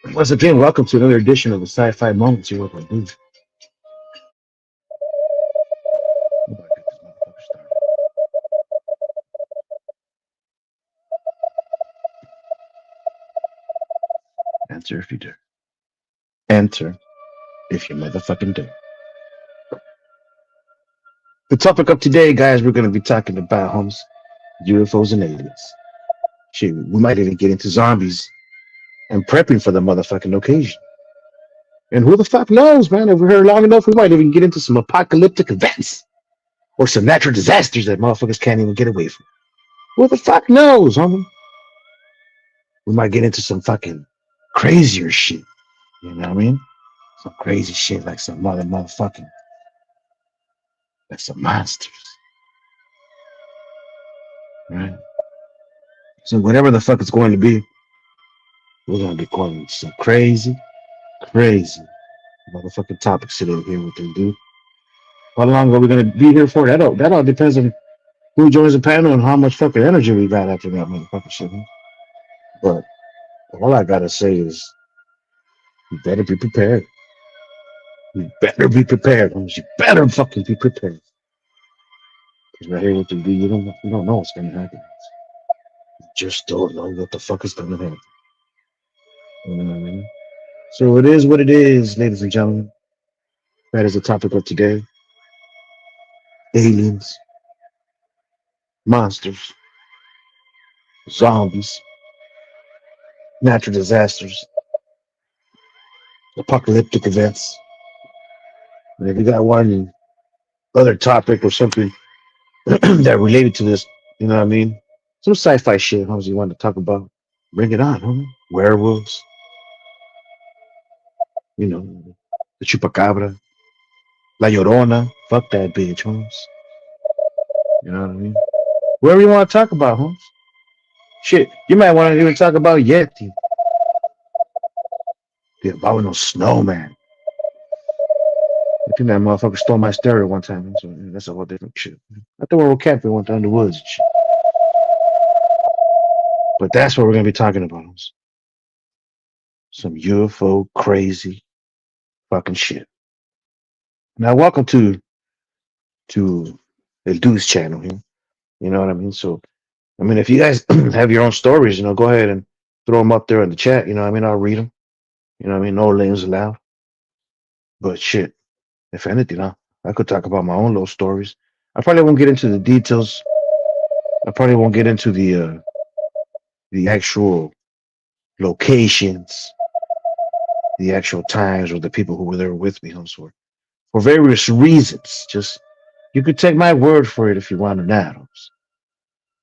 Once again, welcome to another edition of the Sci-Fi Moments here with my dude. How do I get this motherfucker started? Answer if you dare. Answer if you motherfucking dare. The topic of today, guys, we're going to be talking about homes, UFOs and aliens. Shit, we might even get into zombies and prepping for the motherfucking occasion. And who the fuck knows, man? If we're here long enough, we might even get into some apocalyptic events or some natural disasters that motherfuckers can't even get away from. Who the fuck knows, homie? We might get into some fucking crazier shit. You know what I mean? Some crazy shit like some motherfucking like some monsters, right? So whatever the fuck it's going to be, we're gonna be going into some crazy motherfucking topics today here with them, dude. How long are we gonna be here for? That all depends on who joins the panel and how much fucking energy we got after that motherfucking shit. Man. But all I gotta say is you better be prepared. You better be prepared. You better fucking be prepared. Because right here with them, dude, you don't know what's gonna happen. You just don't know what the fuck is gonna happen. You know what I mean? So it is what it is, ladies and gentlemen. That is the topic of today. Aliens, monsters, zombies, natural disasters, apocalyptic events. And if you got one other topic or something that related to this, you know what I mean? Some sci-fi shit, homies, you want to talk about, bring it on, homie. Werewolves, you know, the chupacabra, La Llorona, fuck that bitch, homies. You know what I mean? Whatever you want to talk about, homies. Shit, you might want to even talk about Yeti, the abominable snowman. I think that motherfucker stole my stereo one time, so yeah, that's a whole different shit. I thought we were camping, went down the woods and shit. But that's what we're gonna be talking about. Homies. Some UFO crazy fucking shit. Now, welcome to El Dude's channel here. You know what I mean? So, I mean, if you guys have your own stories, go ahead and throw them up there in the chat. You know what I mean? I'll read them. You know what I mean? No names allowed. But shit, if anything, I could talk about my own little stories. I probably won't get into the details. I probably won't get into the actual locations, the actual times, or the people who were there with me, for various reasons. Just you could take my word for it if you want or not.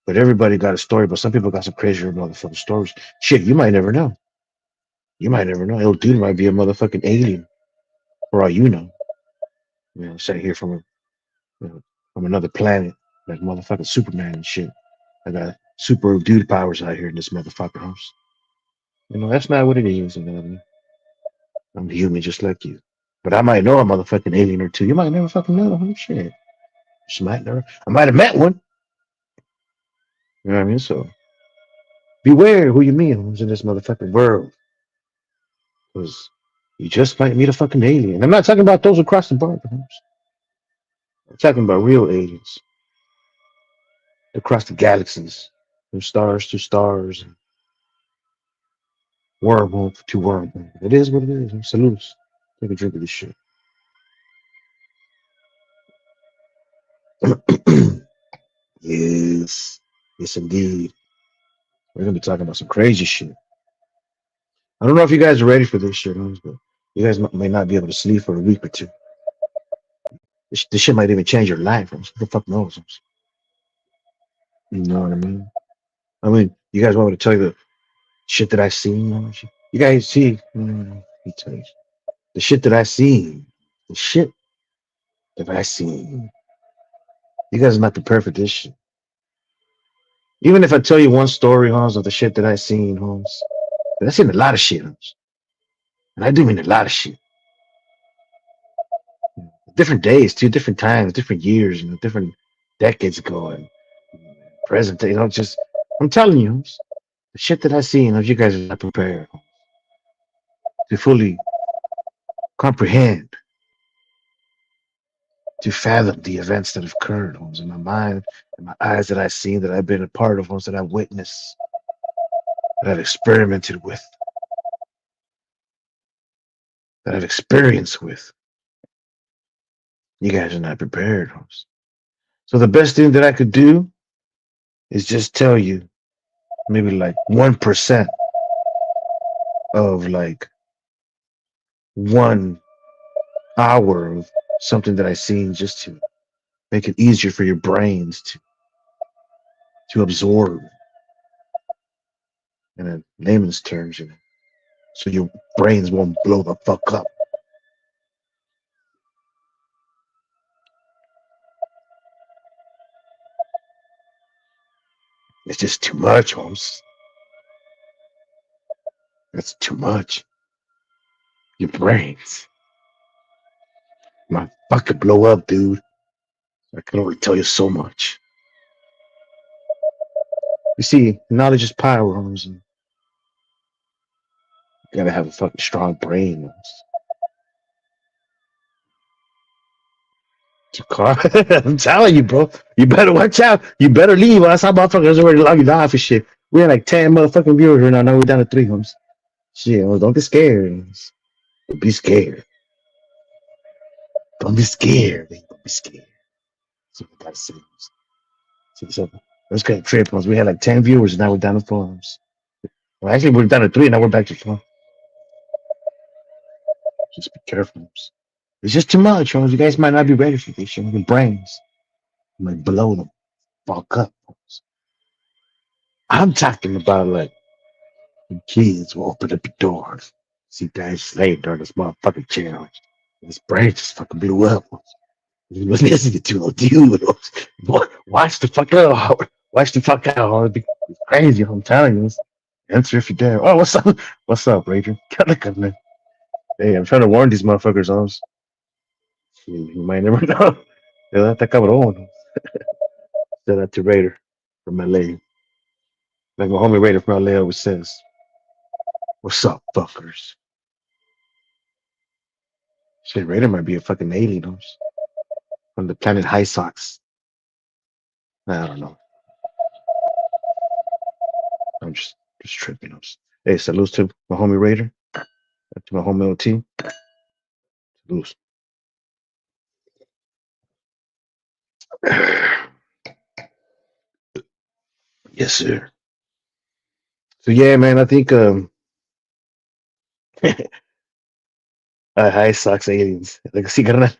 But everybody got a story, but some people got some crazier motherfucking stories. Shit, you might never know. You might never know. El Dude might be a motherfucking alien, for all you know. Sat here from another planet, like motherfucking Superman and shit. I got super dude powers out here in this motherfucker house. That's not what it is. I'm human just like you. But I might know a motherfucking alien or two. You might never fucking know. Holy shit. Just might never. I might have met one. You know what I mean? So beware who you meet who's in this motherfucking world. Because you just might meet a fucking alien. I'm not talking about those across the bar. I'm talking about real aliens across the galaxies, from stars to stars, and wormhole to wormhole. It is what it is. Salutes. Take a drink of this shit. Yes. Yes, indeed. We're going to be talking about some crazy shit. I don't know if you guys are ready for this shit, but you guys may not be able to sleep for a week or two. This shit might even change your life. Who the fuck knows? You know what I mean? You guys want me to tell you the shit that I seen? You guys see? He tell you. The shit that I seen. The shit that I seen. You guys are not prepared for this shit. Even if I tell you one story, Holmes, of the shit that I seen, Holmes. I seen a lot of shit, Holmes. And I do mean a lot of shit. Different days, too, different times, different years, different decades ago and present day. Just I'm telling you, Holmes, the shit that I seen, Holmes, you guys are not prepared. to fully comprehend, to fathom the events that have occurred, Holmes, in my mind, in my eyes that I've seen, that I've been a part of, Holmes, that I've witnessed, that I've experimented with, that I've experienced with. You guys are not prepared, Holmes. So the best thing that I could do is just tell you maybe like 1% of like 1 hour of something that I've seen, just to make it easier for your brains to absorb in a layman's terms, so your brains won't blow the fuck up. It's just too much, Holmes. That's too much. Your brains might fucking blow up, dude. I can only tell you so much. You see, knowledge is power, Holmes, and you gotta have a fucking strong brain, Holmes. I'm telling you, bro. You better watch out. You better leave. Or else our motherfuckers already logging off and shit. We had like 10 motherfucking viewers right now. Now we're down to 3, Holmes. Shit, well, don't get scared. Holmes. Don't be scared. Don't be scared. Don't be scared. So we gotta see. So let's get a trip, Holmes. We had like 10 viewers, and now we're down to 4, Holmes. Well, actually, we're down to 3. Now we're back to 4. Just be careful, Holmes. It's just too much, Holmes. You guys might not be ready for this shit. Your brains might blow them fuck up, Holmes. I'm talking about like the kids will open up the doors, see Dad Slade during this motherfucking challenge. His brain just fucking blew up. He was listening to a dude. Watch the fuck out, Howard. Watch the fuck out, Howard. It's crazy, I'm telling you. Answer if you're there. Oh, what's up? What's up, Ranger? Hey, I'm trying to warn these motherfuckers, Holmes. You might never know. They'll have to cover on. Shout out to Raider from LA. Like my homie Raider from LA always says, "What's up, fuckers?" Shit, Raider might be a fucking alien, Holmes, from the planet High Sox. I don't know. I'm just tripping. Hey, salutes to my homie Raider, to my homie LT. Salutes. Yes, sir. So yeah, man, I think High Sox aliens. Like, see, carnal,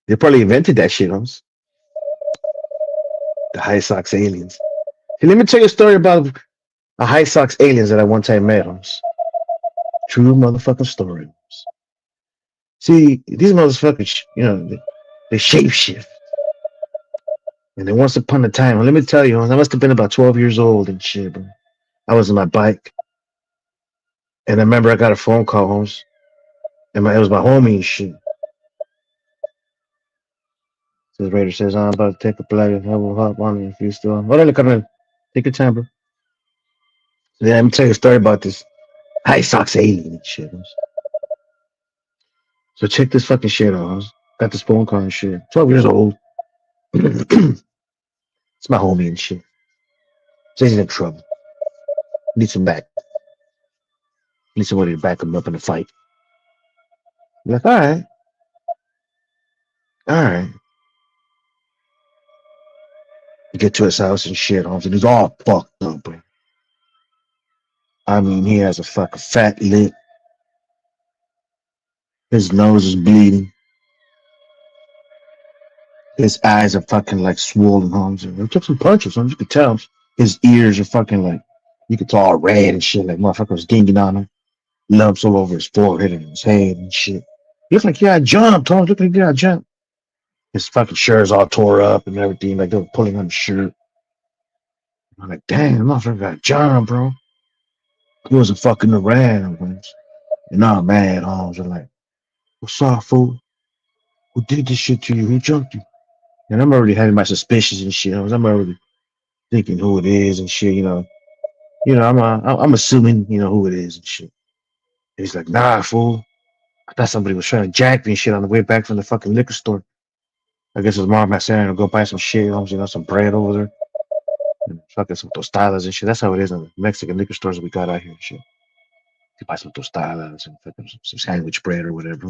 they probably invented that shit, Holmes. The High Sox aliens. Hey, let me tell you a story about a High Sox aliens that I one time met, Holmes. True motherfucking story. Holmes. See, these motherfuckers, they shape shift. And then once upon a time, well, let me tell you, I must have been about 12 years old and shit, bro. I was on my bike. And I remember I got a phone call, Holmes. And it was my homie and shit. So the Raider says, I'm about to take a play. I will hop on if you still. Órale, carnal. Take your time, bro. So then let me tell you a story about this High Sox alien and shit. Holmes. So check this fucking shit out, Holmes. Got this phone call and shit. 12 years old. It's my homie and shit. Says he's in trouble. Need some back. Need somebody to back him up in the fight. I'm like, all right. All right. We get to his house and shit, Holmes, and he's all fucked up, bro. I mean, he has a fucking fat lip. His nose is bleeding. His eyes are fucking like swollen, Holmes. And he took some punches, Holmes. You could tell his ears are fucking like, you could tell all red and shit, like motherfucker was dinging on him. Lumps all over his forehead and his head and shit. He looked like he got jumped, Holmes. Looked like he got jumped. His fucking shirt's all tore up and everything. Like they were pulling on his shirt. I'm like, damn, the motherfucker got jumped, bro. He wasn't fucking around, Holmes. And I'm mad, Holmes. I'm like, what's up, fool? Who did this shit to you? Who jumped you? And I'm already having my suspicions and shit. I'm already thinking who it is and shit. I'm assuming who it is and shit. he's like, nah, fool. I thought somebody was trying to jack me and shit on the way back from the fucking liquor store. I guess his mom had sent him to go buy some shit, some bread over there. And fucking some tostadas and shit. That's how it is in the Mexican liquor stores we got out here and shit. You buy some tostadas and fucking some sandwich bread or whatever,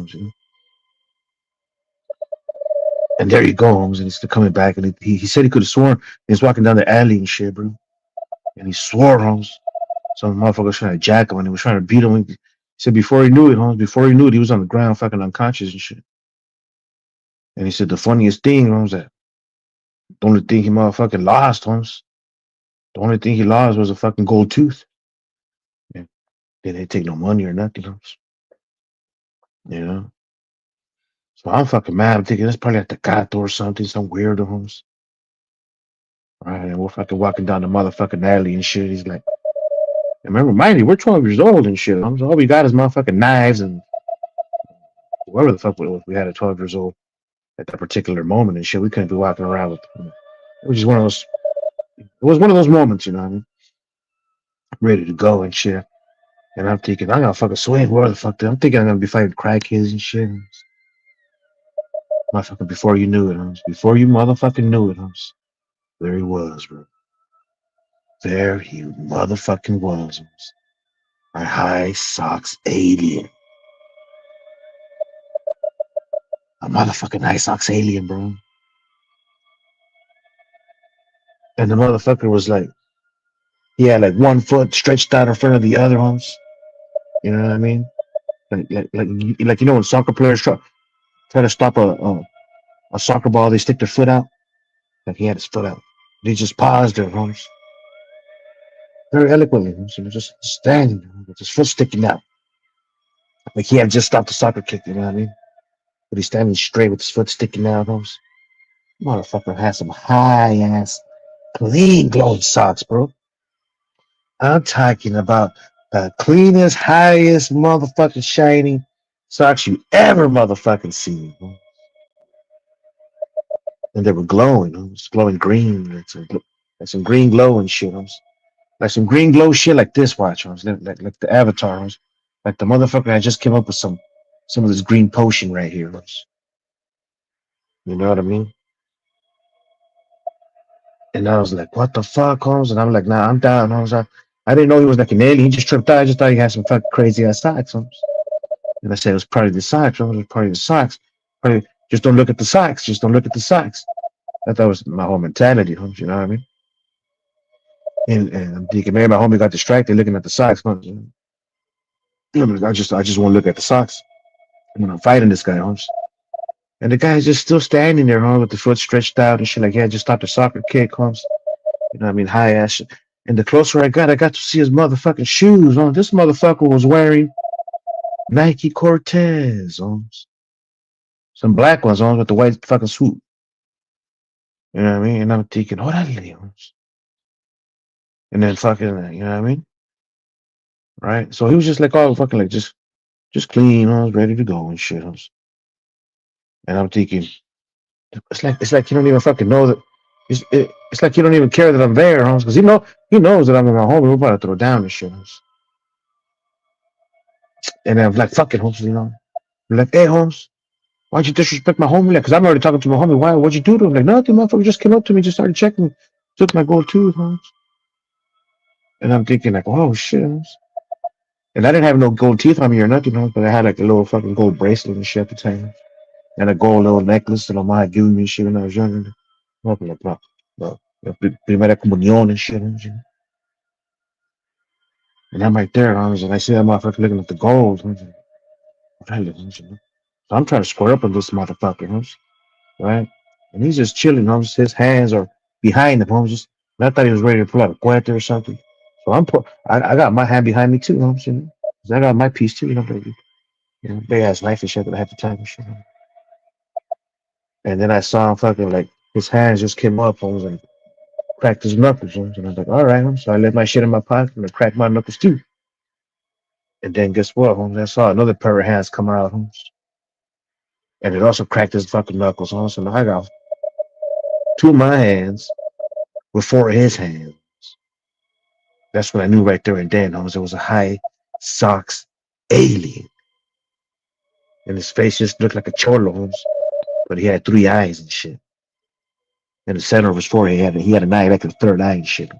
And there you go, Holmes. And he's still coming back. And he said he could have sworn he was walking down the alley and shit, bro. And he swore, Holmes. Some motherfucker was trying to jack him and he was trying to beat him. He said before he knew it, Holmes, before he knew it, he was on the ground fucking unconscious and shit. And he said the funniest thing, Holmes, that the only thing he motherfucking lost, Holmes, the only thing he lost was a fucking gold tooth. Yeah. They didn't take no money or nothing, Holmes. You know? So I'm fucking mad. I'm thinking that's probably at the gato or something, some weirdo, Holmes. Right, and we're fucking walking down the motherfucking alley and shit. He's like, remember, mind you, we're 12 years old and shit. Holmes. All we got is motherfucking knives and whatever the fuck we had at 12 years old at that particular moment and shit. We couldn't be walking around with. It was just one of those. It was one of those moments, you know what I mean? Ready to go and shit. And I'm thinking, I'm gonna fucking swing. Where the fuck? I'm thinking I'm gonna be fighting crackheads and shit. Motherfucker, before you knew it, Holmes. Before you motherfucking knew it, Holmes. There he was, bro. There he motherfucking was, Holmes. My high socks alien. A motherfucking high socks alien, bro. And the motherfucker was like, he had like one foot stretched out in front of the other, Holmes. You know what I mean? Like you know when soccer players try to stop a soccer ball, they stick their foot out. Like he had his foot out. He just paused there, Holmes. Very eloquently, Holmes. He was just standing there with his foot sticking out. Like he had just stopped the soccer kick, you know what I mean? But he's standing straight with his foot sticking out, Holmes. Motherfucker has some high ass, clean glowing socks, bro. I'm talking about the cleanest, highest motherfucking shiny socks you ever motherfucking seen. Bro. And they were glowing. It was glowing green. Like some green glow and shit. Like some green glow shit like this watch. Like the avatar. Like the motherfucker I just came up with some of this green potion right here. You know what I mean? And I was like, what the fuck, Holmes? And I'm like, nah, I'm down, Holmes. I didn't know he was like an alien. He just tripped out. I just thought he had some fucking crazy ass socks, Holmes. And I said it was probably the socks. It was probably the socks. Probably just don't look at the socks. Just don't look at the socks. That was my whole mentality, Holmes. You know what I mean? And I'm thinking, maybe my homie got distracted looking at the socks. Holmes. I just want to look at the socks when I'm fighting this guy, Holmes. And the guy's just still standing there, Holmes, with the foot stretched out and shit. Like, yeah, just stopped the soccer kick, Holmes. You know what I mean? High ass shit. And the closer I got to see his motherfucking shoes. This motherfucker was wearing Nike Cortez, some black ones with the white fucking suit. You know what I mean? And I'm thinking, orale, and then fucking, you know what I mean? Right? So he was just like all fucking like just clean, ready to go and shit. And I'm thinking, it's like you don't even fucking know that. It's like you don't even care that I'm there, because he knows that I'm in my home. We're about to throw down and shit. And I'm like, fuck it, Holmes, I'm like, hey, Holmes, why'd you disrespect my homie? Like, because I'm already talking to my homie. What'd you do to him? Like, nothing, motherfucker just came up to me, just started checking, took my gold tooth, Holmes. And I'm thinking, like, oh, shit, Holmes. And I didn't have no gold teeth on me or nothing, Holmes, but I had like a little fucking gold bracelet and shit at the time. And a gold little necklace that my mom had given me shit when I was younger. Nothing like that. Primera comunión and shit, Holmes, And I'm right there, Holmes, and I see that motherfucker looking at the gold, Holmes. So I'm trying to square up with this motherfucker, Holmes. Right? And he's just chilling, Holmes. His hands are behind him, Holmes. And I thought he was ready to pull out a cuete or something. So I got my hand behind me too, Holmes. 'Cause I got my piece too, baby. Big ass knife and shit that I had to time and shit. And then I saw him fucking like his hands just came up, Holmes, and cracked his knuckles, Holmes. And I was like, all right, Holmes. So I left my shit in my pocket and I cracked my knuckles too. And then guess what, Holmes? I saw another pair of hands come out, Holmes. And it also cracked his fucking knuckles, Holmes. So now I got two of my hands with four of his hands. That's when I knew right there and then, Holmes, it was a high socks alien, and his face just looked like a cholo, Holmes. But he had 3 eyes and shit. In the center of his forehead, he had an eye like a third eye and shit.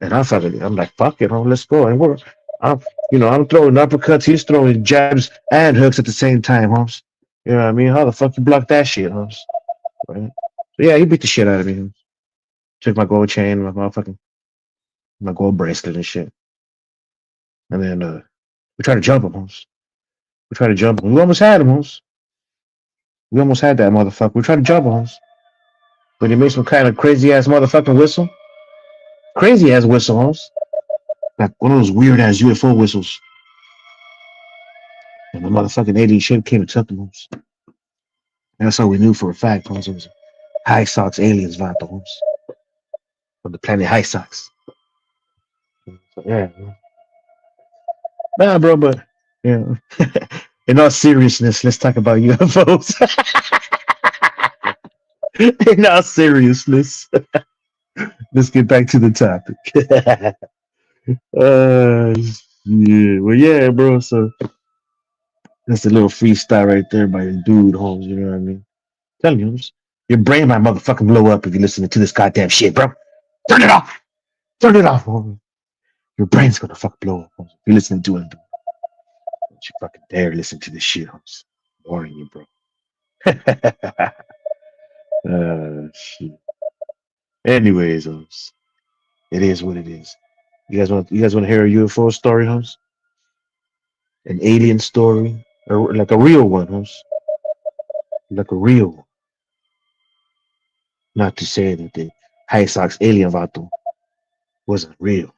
And I'm like, fuck it, let's go. And I'm throwing uppercuts, he's throwing jabs and hooks at the same time, Holmes. You know what I mean? How the fuck you block that shit, Holmes? Right? So yeah, he beat the shit out of me. Holmes. Took my gold chain, my gold bracelet and shit. And then we tried to jump him, Holmes. We tried to jump him. We almost had him, Holmes. We almost had that motherfucker. We tried to jump him, Holmes. But he made some kind of crazy ass motherfucking whistle. Crazy ass whistle, Holmes. Like one of those weird ass UFO whistles. And the motherfucking alien ship came and took him, Holmes. That's how we knew for a fact, Holmes. It was High Sox aliens, Vato, Holmes. From the planet High Sox. So, yeah. Nah, bro, but, you know, in all seriousness, let's talk about UFOs. In all seriousness, let's get back to the topic. Yeah, well, yeah, bro. So that's a little freestyle right there by your dude, Holmes. You know what I mean? Tell you, Holmes, your brain might motherfucking blow up if you're listening to this goddamn shit, bro. Turn it off. Turn it off, Holmes. Your brain's gonna fucking blow up, Holmes. If you're listening to it, don't you fucking dare listen to this shit, Holmes. I'm warning you, bro. Shit. Anyways, Holmes, it is what it is. You guys want to hear a UFO story, Holmes? An alien story, or like a real one, Holmes? Like a real one. Not to say that the High Sox alien vato wasn't real.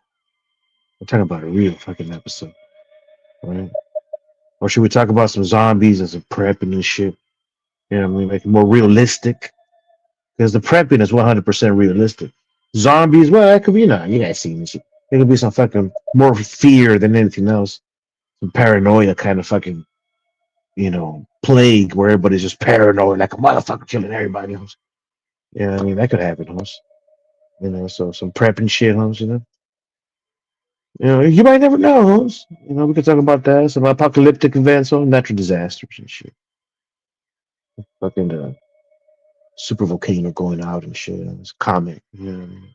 I'm talking about a real fucking episode, right? Or should we talk about some zombies and some prepping and shit? You know what I mean? Make it more realistic. Because the prepping is 100% realistic. Zombies, well, that could be not. You guys seen this shit. It could be some fucking more fear than anything else. Some paranoia kind of fucking, plague where everybody's just paranoid like a motherfucker killing everybody else. You know what I mean? That could happen, Holmes. So some prepping shit, Holmes, you might never know, Holmes. We could talk about that. Some apocalyptic events or natural disasters and shit. Fucking super volcano going out and shit. It's comet, you know what I mean?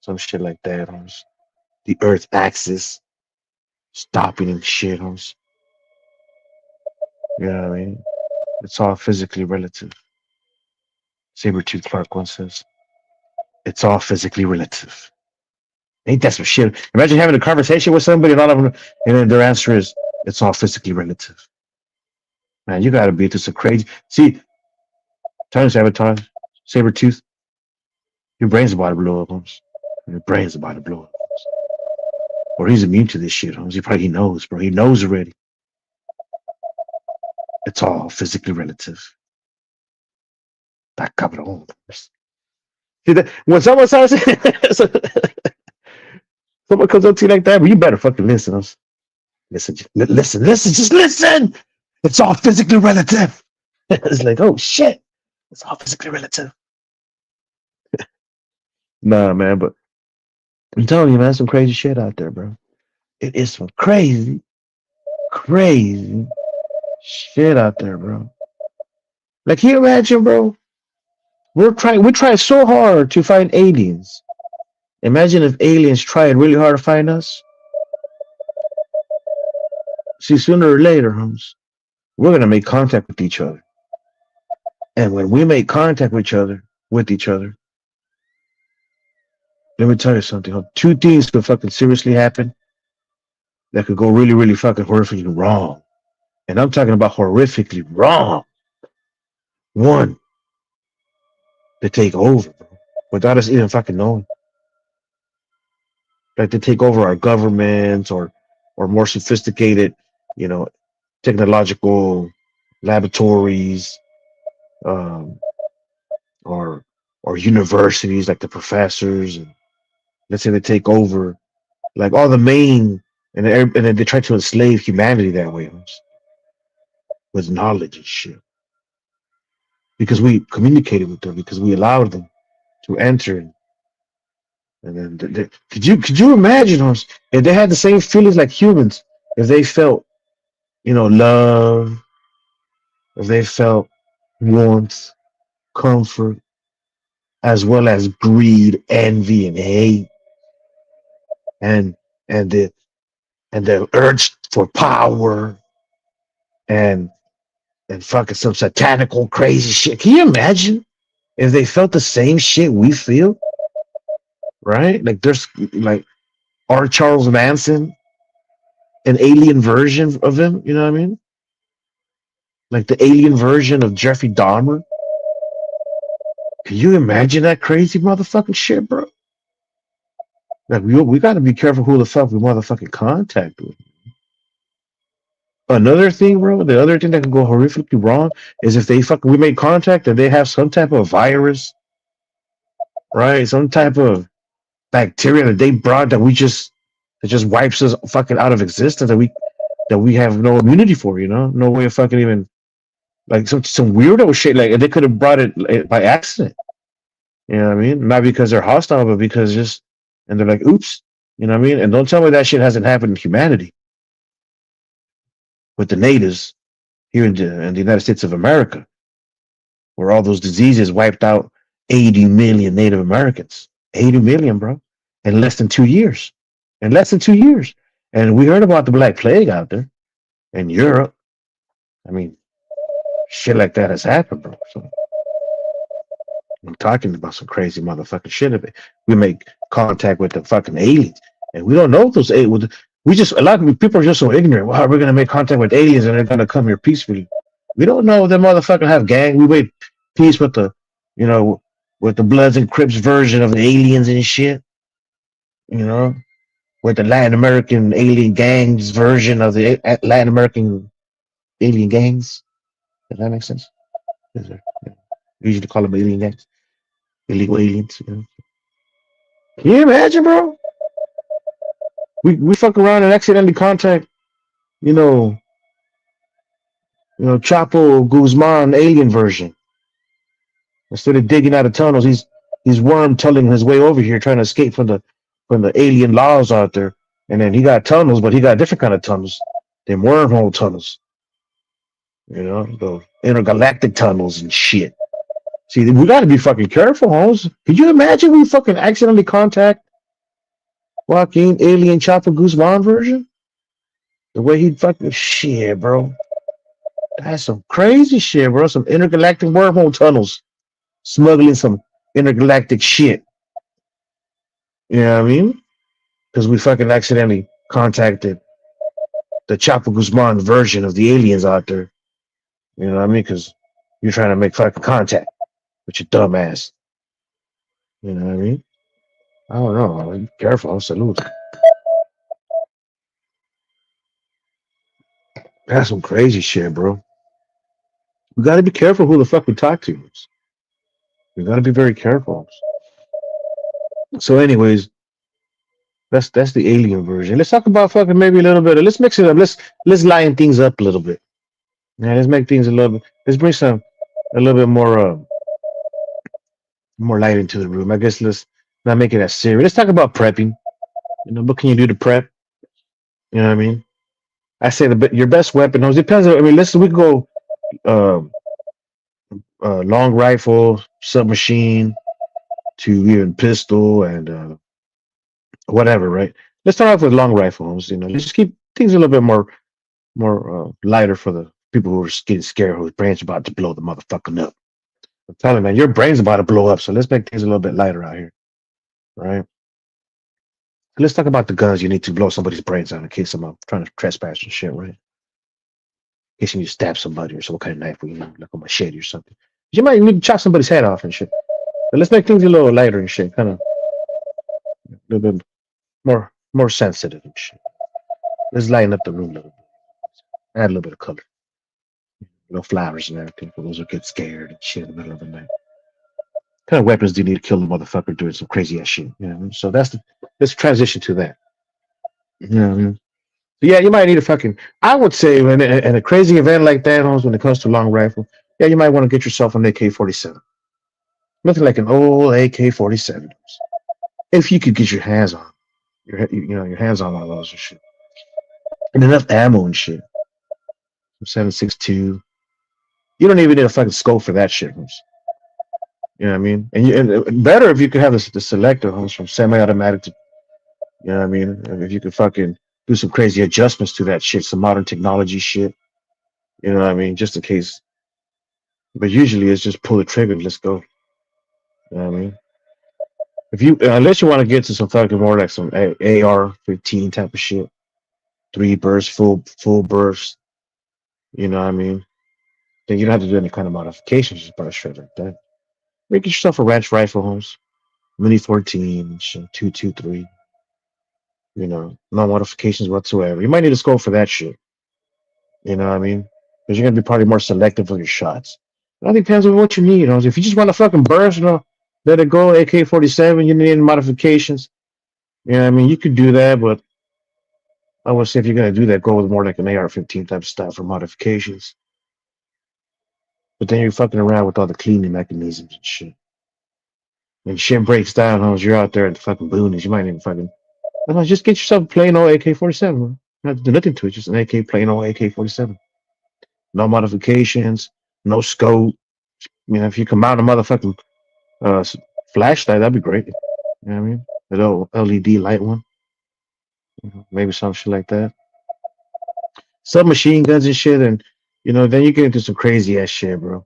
Some shit like that, Holmes. The Earth axis stopping and shit, Holmes. You know what I mean? It's all physically relative. Sabretooth Clark once says, it's all physically relative. Ain't that some shit? Imagine having a conversation with somebody and all of them, and then their answer is, it's all physically relative. Man, you gotta be through some crazy. See, Times Avatar, Sabretooth, your brain's about to blow up, Holmes. Your brain's about to blow up. Holmes. Or he's immune to this shit, Holmes. He knows, bro. He knows already. It's all physically relative. That cabrón. See that when someone says someone comes up to you like that, but you better fucking listen. Listen, just listen. It's all physically relative. It's like, oh shit. It's all physically relative. Nah, man, but I'm telling you, man, some crazy shit out there, bro. It is some crazy shit out there, bro. Like, can you imagine, bro? We try so hard to find aliens. Imagine if aliens tried really hard to find us. See, sooner or later, Holmes, we're gonna make contact with each other. And when we make contact with each other, let me tell you something. Two things could fucking seriously happen that could go really, really fucking horrifically wrong. And I'm talking about horrifically wrong. One, they take over, bro, without us even fucking knowing. Like they take over our governments or more sophisticated, technological laboratories, or universities, like the professors, and let's say they take over like all the main, and then they try to enslave humanity that way, with knowledge and shit. Because we communicated with them, because we allowed them to enter And then could you imagine Holmes, if they had the same feelings like humans, if they felt love, if they felt warmth, comfort, as well as greed, envy, and hate, and and the and the urge for power, and fucking some satanical crazy shit. Can you imagine if they felt the same shit we feel? Right? Like there's like R. Charles Manson, an alien version of him. You know what I mean? Like the alien version of Jeffrey Dahmer. Can you imagine that crazy motherfucking shit, bro? Like we got to be careful who the fuck we motherfucking contact with. Another thing, bro, the other thing that can go horrifically wrong is if we make contact and they have some type of virus, right? Some type of bacteria that they brought that just wipes us fucking out of existence that we have no immunity for, no way of fucking even like some weirdo shit. Like they could have brought it by accident. You know what I mean? Not because they're hostile, but because and they're like, oops. You know what I mean? And don't tell me that shit hasn't happened in humanity with the natives here in the United States of America, where all those diseases wiped out 80 million Native Americans. 80 million, bro, in less than 2 years. In less than 2 years. And we heard about the Black Plague out there in Europe. I mean, shit like that has happened, bro. So I'm talking about some crazy motherfucking shit. Of it. We make contact with the fucking aliens, and we don't know if those aliens. We just a lot of people are just so ignorant. Wow, we're gonna make contact with aliens, and they're gonna come here peacefully. We don't know if they motherfucking have gang. We made peace with you know, with the Bloods and Crips version of the aliens and shit. You know, with the Latin American alien gangs version of the Latin American alien gangs. Does that make sense? Yeah. We usually call them alien gangs, illegal aliens. Can you imagine, bro? We fuck around and accidentally contact, you know, Chapo Guzman alien version. Instead of digging out of tunnels, he's worm tunneling his way over here, trying to escape from the alien laws out there. And then he got tunnels, but he got different kind of tunnels. Them wormhole tunnels. The intergalactic tunnels and shit. See, we got to be fucking careful, Holmes. Could you imagine we fucking accidentally contact Joaquin alien Chapo Guzman version? The way he'd fucking shit, bro. That's some crazy shit, bro. Some intergalactic wormhole tunnels, smuggling some intergalactic shit. You know what I mean? Because we fucking accidentally contacted the Chapo Guzman version of the aliens out there. You know what I mean? Because you're trying to make fucking contact with your dumb ass. You know what I mean? I don't know. Be careful. Salute. That's some crazy shit, bro. We got to be careful who the fuck we talk to. We got to be very careful. So, anyways, that's the alien version. Let's talk about fucking maybe a little bit. Let's mix it up. Let's lighten things up a little bit. Yeah, let's make things a little bit. Let's bring a little bit more light into the room. I guess let's not make it as serious. Let's talk about prepping. What can you do to prep? You know what I mean? I say your best weapon. It depends. I mean, we can go uh, long rifle, submachine, to even pistol and whatever. Right? Let's start off with long rifles. Let's just keep things a little bit more lighter for the people who are getting scared, whose brains about to blow the motherfucking up. I'm telling you, man, your brain's about to blow up. So let's make things a little bit lighter out here, right? Let's talk about the guns you need to blow somebody's brains out in case someone trying to trespass and shit, right? In case you need to stab somebody or some kind of knife, like a machete or something. You might need to chop somebody's head off and shit. But let's make things a little lighter and shit, kind of a little bit more sensitive and shit. Let's lighten up the room a little bit. Add a little bit of color. Flowers and everything for those who get scared and shit in the middle of the night. What kind of weapons do you need to kill a motherfucker doing some crazy ass shit? So let's transition to that. So yeah, you might need a fucking. I would say in a crazy event like that, when it comes to long rifle, yeah, you might want to get yourself an AK-47. Nothing like an old AK-47. if you could get your hands on your hands on one of those and shit, and enough ammo and shit. 7.62. You don't even need a fucking scope for that shit. Homes. You know what I mean? And better if you could have the selector homes from semi-automatic to, you know what I mean? If you could fucking do some crazy adjustments to that shit, some modern technology shit. You know what I mean? Just in case. But usually it's just pull the trigger and let's go. You know what I mean? If you unless you want to get to some fucking more like some AR-15 type of shit, 3 bursts, full burst. You know what I mean? Then you don't have to do any kind of modifications. Just burst straight like that. Make yourself a ranch rifle, homes. Mini 14, 223. You know, no modifications whatsoever. You might need a scope for that shit. You know what I mean? Because you're gonna be probably more selective with your shots. It all depends on what you need. You know, if you just want to fucking burst, let it go. AK-47. You need any modifications. You know what I mean? You could do that, but I would say if you're gonna do that, go with more like an AR-15 type of stuff for modifications. But then you're fucking around with all the cleaning mechanisms and shit. When shit breaks down, you're out there at the fucking boonies. You might even fucking just get yourself a plain old AK-47. Man. You don't have to do nothing to it. Just an plain old AK-47. No modifications, no scope. You know, if you can mount a motherfucking flashlight, that'd be great. You know what I mean? A little LED light one. Maybe some shit like that. Submachine guns and shit, and then you get into some crazy ass shit, bro.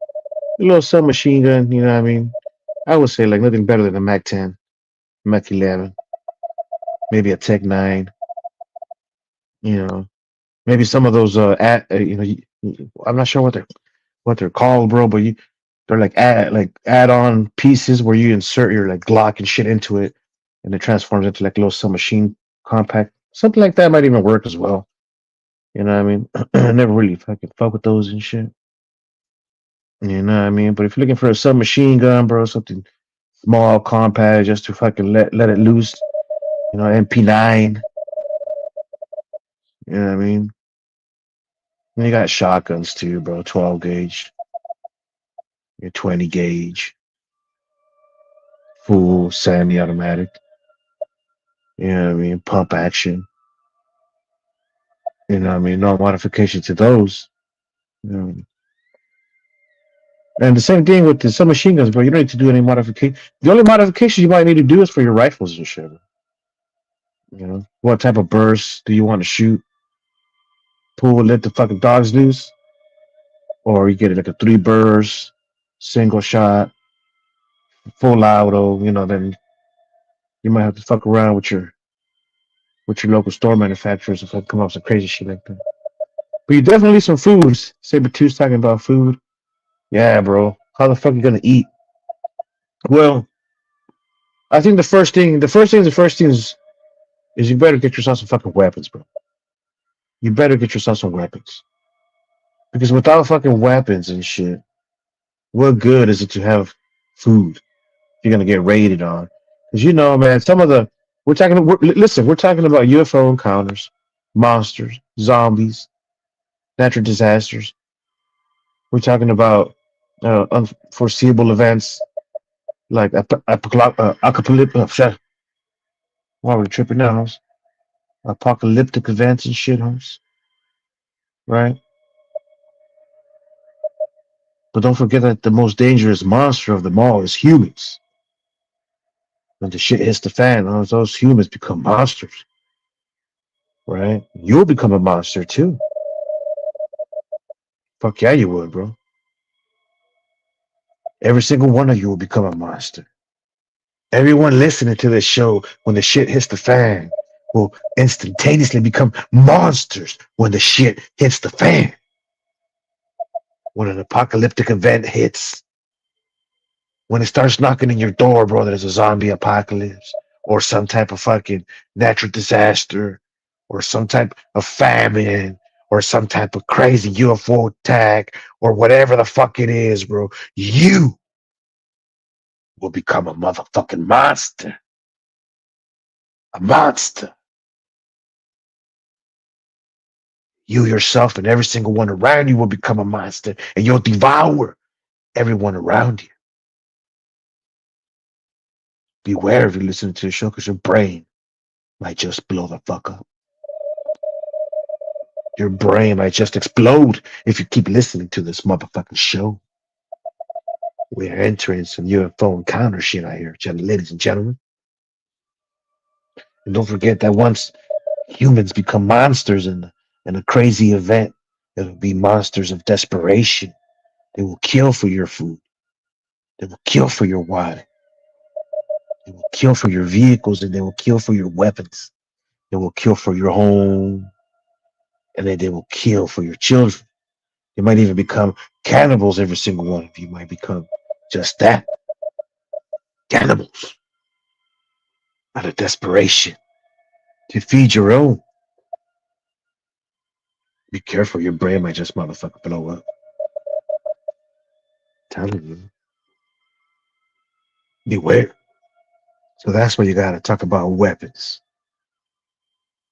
A little submachine gun, you know what I mean? I would say like nothing better than a Mac 10, Mac 11, maybe a Tech 9. You know, maybe some of those I'm not sure what they're called, bro, but they're like add-on pieces where you insert your like Glock and shit into it, and it transforms into like a little submachine compact. Something like that might even work as well. You know what I mean? I never really fucking fuck with those and shit. You know what I mean? But if you're looking for a submachine gun, bro, something small, compact, just to fucking let it loose, MP9. You know what I mean? And you got shotguns too, bro. 12 gauge, your 20 gauge, full semi-automatic. You know what I mean? Pump action. You know what I mean? No modification to those. You know? And the same thing with the submachine guns, bro. You don't need to do any modification. The only modifications you might need to do is for your rifles and shit. You know, what type of burst do you want to shoot? Pull and let the fucking dogs loose, or you get it like a 3 burst, single shot, full auto. Then you might have to fuck around with your local store manufacturers if I come up with some crazy shit like that. But you definitely need some foods. Saber 2's talking about food. Yeah, bro. How the fuck are you gonna eat? Well, I think the first thing is you better get yourself some fucking weapons, bro. You better get yourself some weapons. Because without fucking weapons and shit, what good is it to have food if you're gonna get raided on? Because man, some of the we're talking about UFO encounters, monsters, zombies, natural disasters. We're talking about unforeseeable events like apocalyptic. Why are we tripping now? Homes? Apocalyptic events and shit, homes. Right? But don't forget that the most dangerous monster of them all is humans. When the shit hits the fan, those humans become monsters. Right? You'll become a monster too. Fuck yeah, you would, bro. Every single one of you will become a monster. Everyone listening to this show, when the shit hits the fan, will instantaneously become monsters when the shit hits the fan. When an apocalyptic event hits, when it starts knocking in your door, bro, there's a zombie apocalypse or some type of fucking natural disaster or some type of famine or some type of crazy UFO attack or whatever the fuck it is, bro, you will become a motherfucking monster. A monster. You yourself and every single one around you will become a monster and you'll devour everyone around you. Beware if you're listening to the show because your brain might just blow the fuck up. Your brain might just explode if you keep listening to this motherfucking show. We are entering some UFO encounter shit out here, ladies and gentlemen. And don't forget that once humans become monsters in a crazy event, it'll be monsters of desperation. They will kill for your food. They will kill for your water. They will kill for your vehicles, and they will kill for your weapons. They will kill for your home, and then they will kill for your children. You might even become cannibals, every single one of you might become just that. Cannibals. Out of desperation. To feed your own. Be careful, your brain might just motherfucker blow up. I'm telling you. Beware. So that's why you gotta talk about weapons.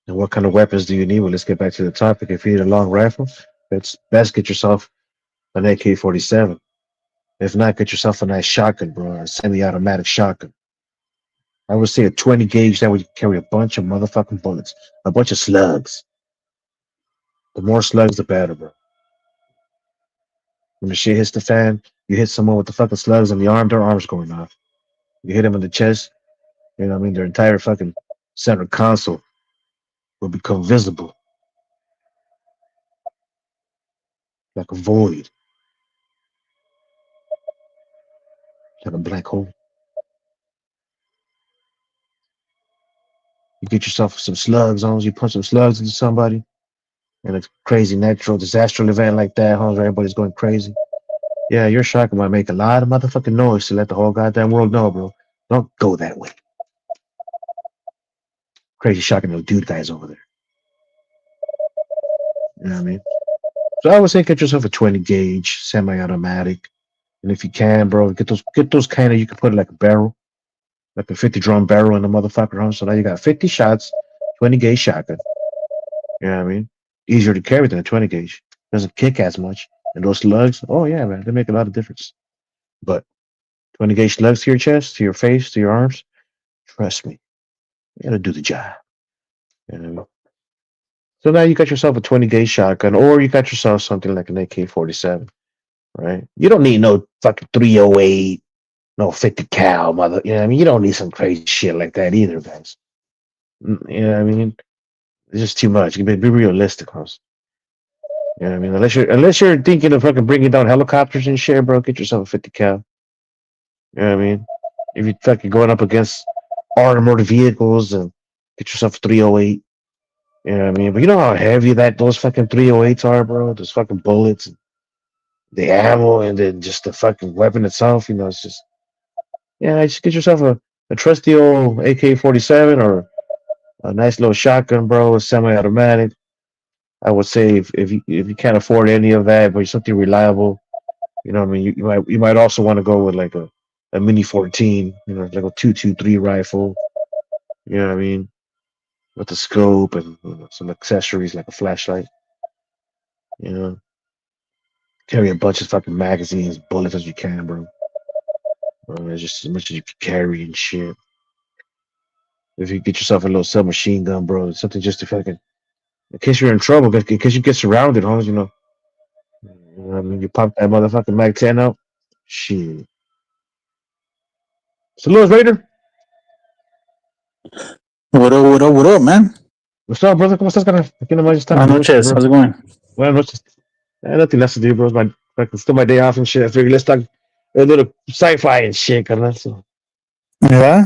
And what kind of weapons do you need? Well, let's get back to the topic. If you need a long rifle, it's best get yourself an AK-47. If not, get yourself a nice shotgun, bro, a semi-automatic shotgun. I would say a 20 gauge, that way you can carry a bunch of motherfucking bullets, a bunch of slugs. The more slugs, the better, bro. When the shit hits the fan, you hit someone with the fucking slugs in the arm, their arm's going off. You hit them in the chest, you know what I mean? Their entire fucking center console will become visible. Like a void. Like a black hole. You get yourself some slugs on, you punch some slugs into somebody, and a crazy natural disaster event like that, where everybody's going crazy. Yeah, your shotgun might make a lot of motherfucking noise to let the whole goddamn world know, bro. Don't go that way. Crazy shotgun little dude guys over there. You know what I mean? So I would say get yourself a 20 gauge semi-automatic, and if you can, bro, get those kind of, you can put it like a barrel, like a 50 drum barrel in the motherfucker, huh? So now you got 50 shots, 20 gauge shotgun. You know what I mean? Easier to carry than a 20 gauge. Doesn't kick as much. And those slugs, oh yeah, man, they make a lot of difference. But 20 gauge slugs to your chest, to your face, to your arms, trust me, you gotta do the job. You know what I mean? So now you got yourself a 20 gauge shotgun, or you got yourself something like an AK-47, right? You don't need no fucking 308, no 50 cal, mother. You know what I mean? You don't need some crazy shit like that either, guys. You know what I mean? It's just too much. You can be realistic, huh? You know what I mean? Unless you're thinking of fucking bringing down helicopters and shit, bro, get yourself a 50 cal. You know what I mean? If you're fucking going up against armored vehicles, and get yourself a 308. You know what I mean? But you know how heavy those fucking 308s are, bro? Those fucking bullets, the ammo, and then just the fucking weapon itself. You know, it's just, yeah, just get yourself a trusty old AK-47 or a nice little shotgun, bro, a semi-automatic. I would say if you can't afford any of that, but something reliable, you know what I mean? You might also want to go with like a Mini 14, you know, like a 223 rifle. You know what I mean? With the scope and some accessories like a flashlight. You know, carry a bunch of fucking magazines, bullets as you can, bro. Just as much as you can carry and shit. If you get yourself a little submachine gun, bro, something just to fucking, in case you're in trouble, in case you get surrounded, huh? You know what I mean? You pop that motherfucking Mag 10 out. Shit. So, Lewis Raider. What up, man? What's up, brother? ¿Cómo estás, cara? Aquí nomás está. Buenas noches. How's it going? Buenas noches. Nothing less to do, bro. It's still my day off and shit. I figured let's talk a little sci-fi and shit, carnal. So, Yeah.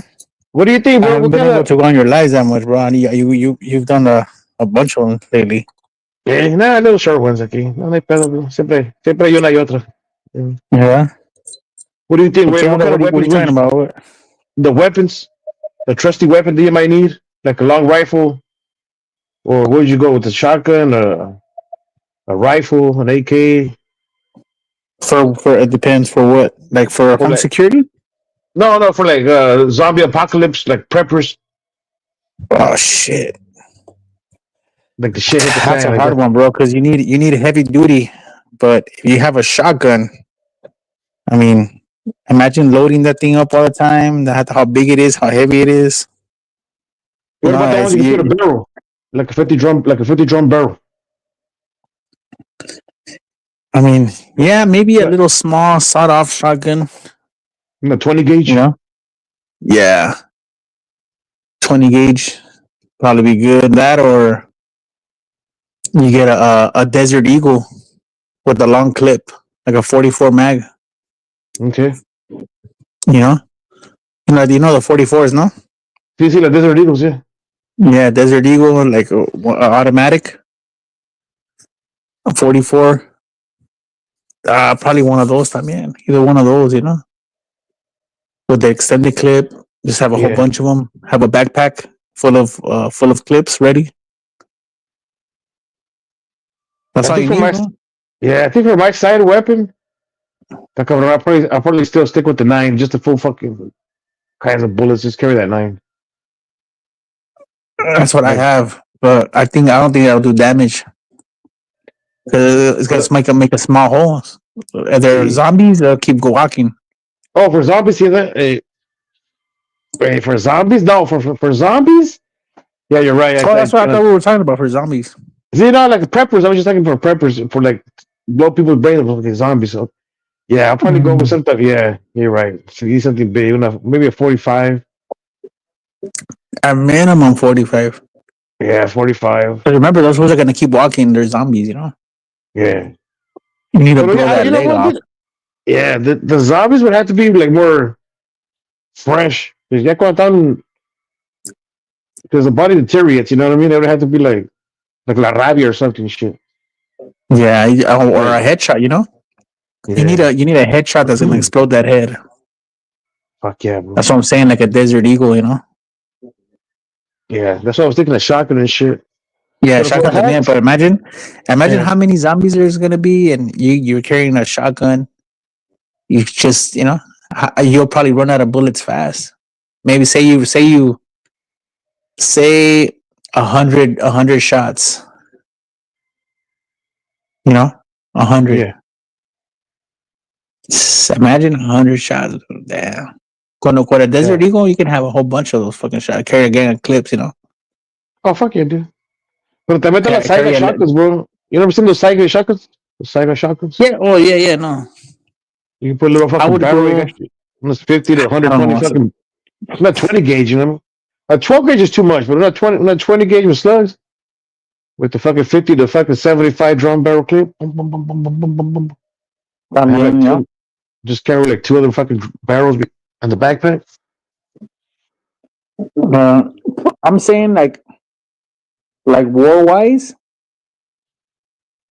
what do you think, I bro? haven't been able to go on your lives that much, bro. You've done a bunch of them lately. Nada, little short ones aquí. No hay pedo, bro. Siempre hay una y otra. Yeah. What do you think, Ray? What kind of what are weapons you talking about? What? The weapons, the trusty weapon that you might need, like a long rifle, or what would you go with, a shotgun, a rifle, an AK? For it depends for what, like for Or home like, security. no, for like zombie apocalypse, like preppers, Oh shit. like the shit hit the That's fan a like hard that. one, bro, because you need heavy duty. But if you have a shotgun, I mean, Imagine loading that thing up all the time. How big it is, how heavy it is. What No, about the ones you can put a barrel, like a 50 drum barrel? I mean, yeah, maybe a little small sawed-off shotgun. 20 gauge. You know, yeah, 20 gauge probably be good. That or you get a Desert Eagle with a long clip, like a 44 mag. Okay. You know the 44s, no? You see, like Desert Eagles, yeah. Yeah, Desert Eagle, like automatic, a 44. Probably one of those, man. Either one of those, with the extended clip. Just have a whole Yeah. bunch of them. Have a backpack full of clips ready. That's I all you think need, for bro. I think for my side weapon, I'll probably still stick with the 9, just the full fucking kinds of bullets. Just carry that 9. That's what I Like, have, but I don't think that'll do damage because it's but, gonna make a small hole. If they're zombies, they'll keep walking. oh, for zombies, see that? Hey, for zombies? No, for zombies? Yeah, you're right. Oh, that's what I thought we were talking about for zombies. See, not like preppers. I was just talking for preppers for like blow people's brains with like zombies. So yeah, I'll probably go with something. Yeah, you're right. So you need something big, enough, maybe a 45. At minimum 45. Yeah, 45. But remember, those ones are gonna keep walking. They're zombies, Yeah. You need to But blow that you know leg what? off. Yeah, the zombies would have to be like more fresh. Because the body deteriorates. You know what I mean? They would have to be like La Rabia or something. Shit. Yeah, or a headshot. Yeah. You need a headshot that's gonna explode that head. Fuck yeah, bro. That's what I'm saying, like a Desert Eagle. Yeah, that's what I was thinking of shotgun and shit. Yeah, But for shotgun's a man. heads, But imagine yeah. how many zombies there's gonna be, and you're carrying a shotgun. You just you'll probably run out of bullets fast. Maybe say 100 shots. 100. Yeah. Imagine 100 shots. Damn. Con a Desert Eagle, you can have a whole bunch of those fucking shots. Carry a gang of clips, Oh, fuck yeah, dude. Pero también están las Saiga carry a shotguns, bro. You never seen those Saiga shotguns? The Saiga shotguns? Yeah. Oh, yeah, no. You can put a little I fucking would barrel. go. Almost 50 to I don't 120 know. fucking. Not 20 gauge, you know? A 12 gauge is too much, but not 20 gauge with slugs. With the fucking 50 to fucking 75 drum barrel clip. Boom, boom, boom, boom, boom, boom, boom, boom. I have like just carry like 2 other fucking barrels in the backpack. I'm saying like war wise,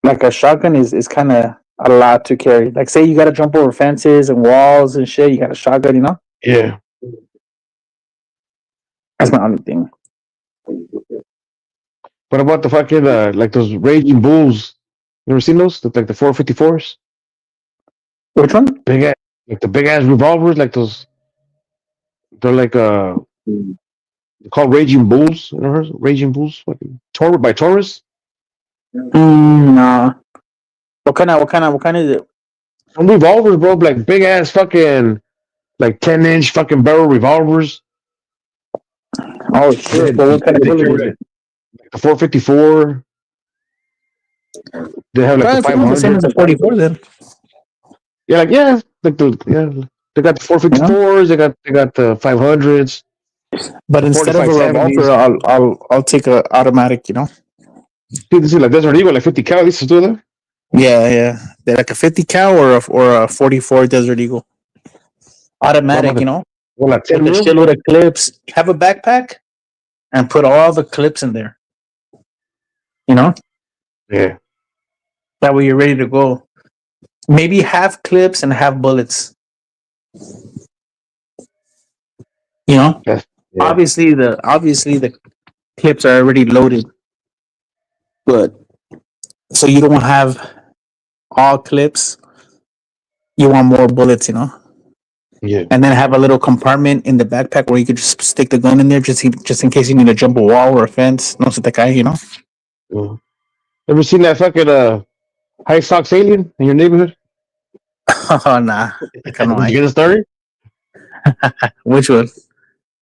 like a shotgun is kind of a lot to carry. Like say you got to jump over fences and walls and shit. You got a shotgun, Yeah. That's my only thing. What about the fucking like those Raging Bulls? You ever seen those? Like the 454s? Which one? Big ass, like the big ass revolvers, like those. They're like they're called Raging Bulls. You know, Raging Bulls, fucking by Taurus. Nah. What kind is it? Some revolvers, bro, like big ass fucking, like 10-inch fucking barrel revolvers. Oh shit! But what kind of bullet is it? Like the 454. They have like the 500. The same as the 44 then. Yeah, like they got the 454s. They got the 500s. But instead of a revolver, I'll take a automatic. This is like Desert Eagle, like 50 cal. This is doing that. Yeah. They're like a 50 cal or a 44 Desert Eagle. Automatic, Well, like with a shitload of clips. Have a backpack and put all the clips in there. Yeah. That way you're ready to go. Maybe half clips and half bullets. Yeah. Obviously the clips are already loaded. But so you don't have all clips. You want more bullets, Yeah. And then have a little compartment in the backpack where you could just stick the gun in there just in case you need to jump a wall or a fence. No se te cae, Ever seen that fucking high socks alien in your neighborhood? Oh, nah. I kind of Did you like. get the story? Which one?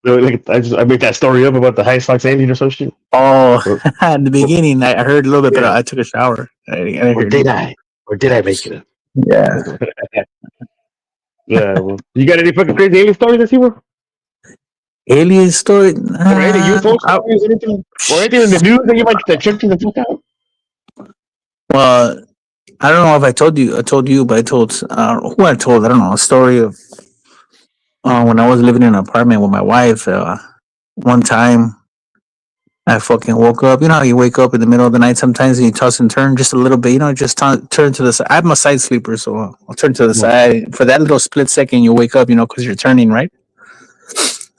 Like, I made that story up about the High Sox alien or some shit. Oh, Or, in the beginning, I heard a little bit, but yeah. I took a shower. I didn't Or hear did anything. I? Or did I make it up? Yeah. Yeah. Well, you got any fucking crazy alien stories that you were? Alien story? Or any UFO stories? Anything? Or anything in the news that you might that tripped you the fuck out? Well, I don't know if I told you. I told you, but I told who I told. I don't know a story of when I was living in an apartment with my wife. One time, I fucking woke up. You know how you wake up in the middle of the night sometimes and you toss and turn just a little bit. You know, just turn to the side. I'm a side sleeper, so I'll turn to the No. side for that little split second. You wake up, you know, because you're turning right.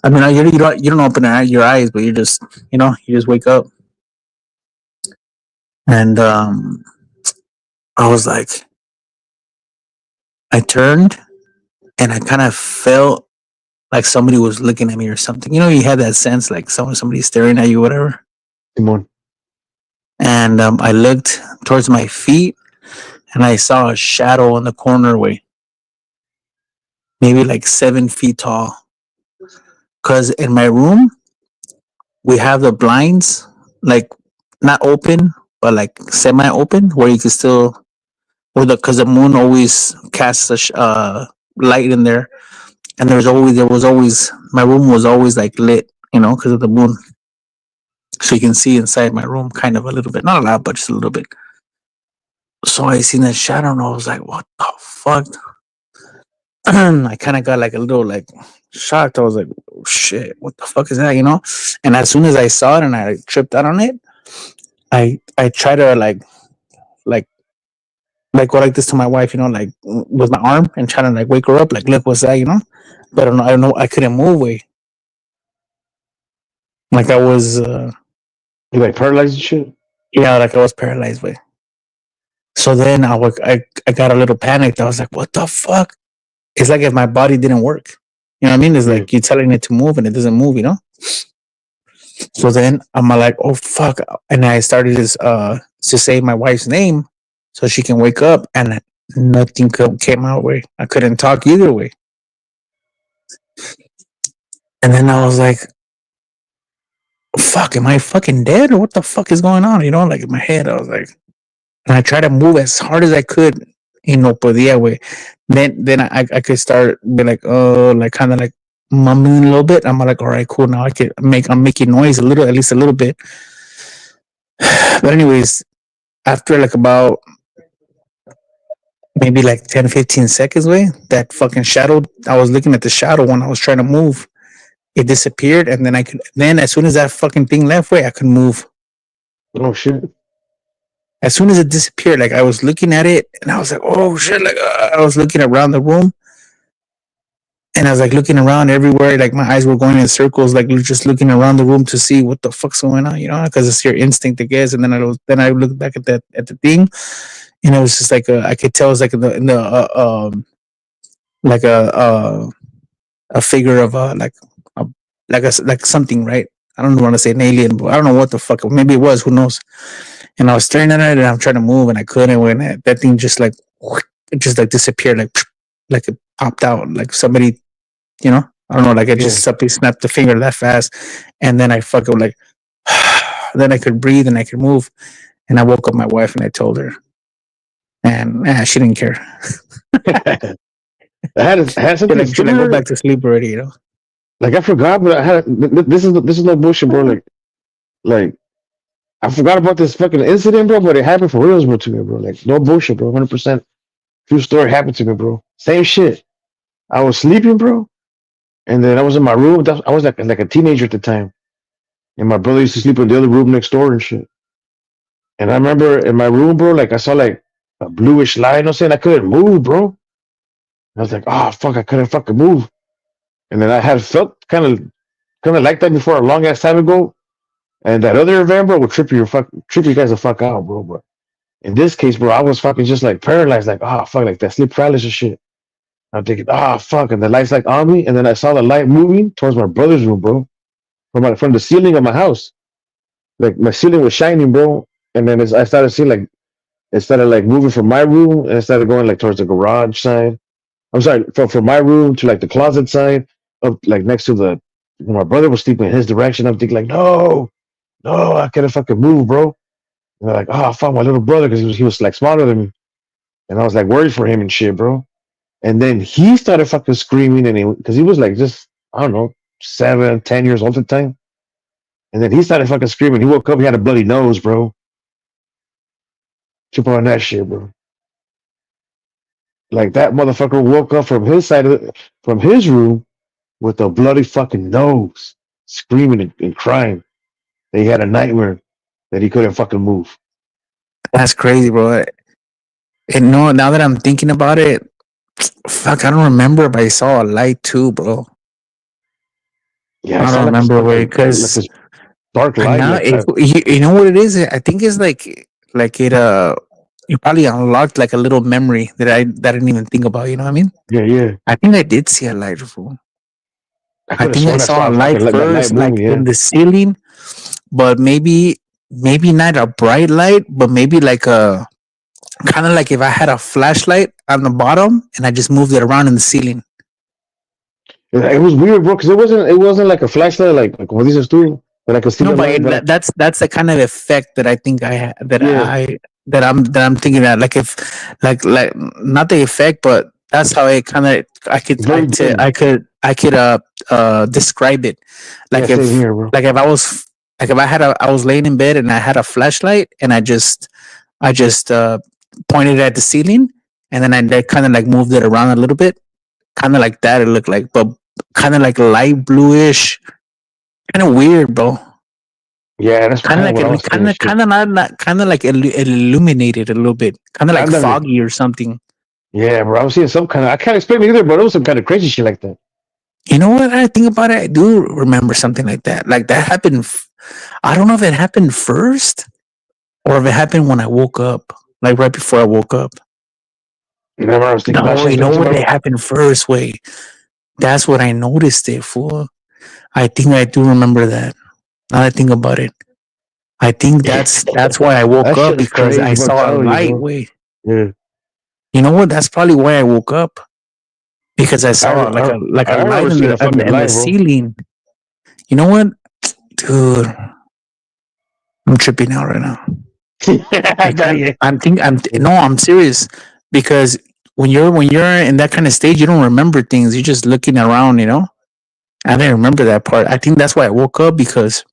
I mean, you don't open your eyes, but you just you just wake up. And I was like, I turned and I kind of felt like somebody was looking at me or something. You know, you had that sense like somebody's staring at you, whatever. Simon. And I looked towards my feet and I saw a shadow in the corner way, maybe like 7 feet tall. Cause in my room we have the blinds like not open, but like semi open, where you can still, because the moon always casts a light in there, and there was always my room was always like lit, you know, because of the moon, so you can see inside my room kind of a little bit, not a lot, but just a little bit. So I seen that shadow and I was like, what the fuck? I kind of got like a little like shocked. I was like, oh, shit, what the fuck is that? You know? And as soon as I saw it and I tripped out on it, I try to like go like this to my wife, you know, like with my arm and trying to like wake her up, like, look, what's that, you know? But I don't know, I couldn't move way. Like I was You like paralyzed and shit? yeah, like I was paralyzed way. So then I got a little panicked. I was like, what the fuck? It's like if my body didn't work. You know what I mean? It's Yeah. like you're telling it to move and it doesn't move, you know? So then I'm like, oh fuck. And I started to say my wife's name so she can wake up, and nothing came out way. I couldn't talk either way. And then I was like, fuck, am I fucking dead? Or what the fuck is going on? You know, like in my head, I was like, and I tried to move as hard as I could, you know, podía way. Then I could start be like, oh, like kind of like mumbling a little bit. I'm like, all right, cool. Now I'm making noise a little, at least a little bit. But anyways, after like about maybe like 10, 15 seconds way, that fucking shadow, I was looking at the shadow when I was trying to move. It disappeared, and then as soon as that fucking thing left way, I could move. Oh shit. As soon as it disappeared, like I was looking at it and I was like, oh shit, like I was looking around the room and I was like looking around everywhere, like my eyes were going in circles, like just looking around the room to see what the fuck's going on, you know, because it's your instinct, I guess. And then I looked back at the thing, and it was just like I could tell it was like in the like a figure of like something, right? I don't want to say an alien, but I don't know what the fuck. Maybe it was. Who knows? And I was staring at it, and I'm trying to move, and I couldn't. When that thing just like it just like disappeared, like it popped out, like somebody, you know, I don't know, like I just somebody snapped the finger that fast, and then I fucking like, then I could breathe and I could move, and I woke up my wife and I told her, and she didn't care. I had something She like go back to sleep already, you know. Like I forgot, but I had this is no bullshit, bro. Like I forgot about this fucking incident, bro. But it happened for reals, bro, to me, bro. Like no bullshit, bro. 100% true story happened to me, bro. Same shit. I was sleeping, bro, and then I was in my room. I was like a teenager at the time, and my brother used to sleep in the other room next door and shit. And I remember in my room, bro, like I saw like a bluish light. You know what I'm saying? I couldn't move, bro. I was like, oh fuck, I couldn't fucking move. And then I had felt kind of like that before a long ass time ago. And that other event, bro, would trip you guys the fuck out, bro. But in this case, bro, I was fucking just like paralyzed, like, oh fuck, like that sleep paralysis shit. I'm thinking, oh fuck, and the light's like on me, and then I saw the light moving towards my brother's room, bro, from the ceiling of my house. Like my ceiling was shining, bro, and then I started seeing like it started like moving from my room, and it started going like towards the garage side, I'm sorry, from my room to like the closet side, up like next to the when my brother was sleeping in his direction. I'm thinking like, no, I can't fucking move, bro. And they're like, oh, I found my little brother because he was like smaller than me, and I was like worried for him and shit, bro. And then he started fucking screaming, and because he was like just I don't know 7, 10 years old at the time, and then he started fucking screaming. He woke up, he had a bloody nose, bro. Triple on that shit, bro. Like that motherfucker woke up from his side of from his room with a bloody fucking nose, screaming and crying. That he had a nightmare that he couldn't fucking move. That's crazy, bro. And no, now that I'm thinking about it, fuck, I don't remember, but I saw a light too, bro. Yeah, I I saw don't like remember where like because this dark and light, now like you know what it is. I think it's like it you probably unlocked like a little memory that I didn't even think about. You know what I mean? yeah. I think I did see a light before. I I could have think I sworn I saw saw a a light fucking that light first, like moving. Yeah, in the ceiling, but maybe not a bright light, but maybe like a kind of like if I had a flashlight on the bottom and I just moved it around in the ceiling. it was weird, bro, because it wasn't like a flashlight, like what this is doing, but like a No, ceiling but light. But like, that's the kind of effect that I think yeah, that I'm thinking that like if like not the effect, but that's how it kind of very dim. I could describe it. Yeah, Like same here, bro. if I was like if I was laying in bed and I had a flashlight and I just pointed at the ceiling and then I kind of like moved it around a little bit, kind of like that it looked like, but kind of like light bluish, kind of weird, bro. Yeah, that's Kind of kind of like what I was thinking. Shit, not kind of like illuminated a little bit, kind of like kind of. foggy or something. Yeah, bro. I was seeing some kind of. I can't explain it either, but it was some kind of crazy shit like that. You know what? I think about it. I do remember something like that. Like that happened. I don't know if it happened first or if it happened when I woke up, like right before I woke up. You remember I was thinking about No, shit you know too, what? It bro. happened first. Wait, that's what I noticed it for. I think I do remember that. Now that I think about it, I think that's why I woke That up shit is because I crazy, bro. I'm saw a telling you, light. bro. Wait, Yeah, you know what? That's probably why I woke up because I I, saw I, like a I light remember seeing a fucking in the light, bro. ceiling. You know what, dude? I'm tripping out right now. I got you. No, I'm serious because when you're in that kind of stage, you don't remember things. You're just looking around. You know, I didn't remember that part. I think that's why I woke up because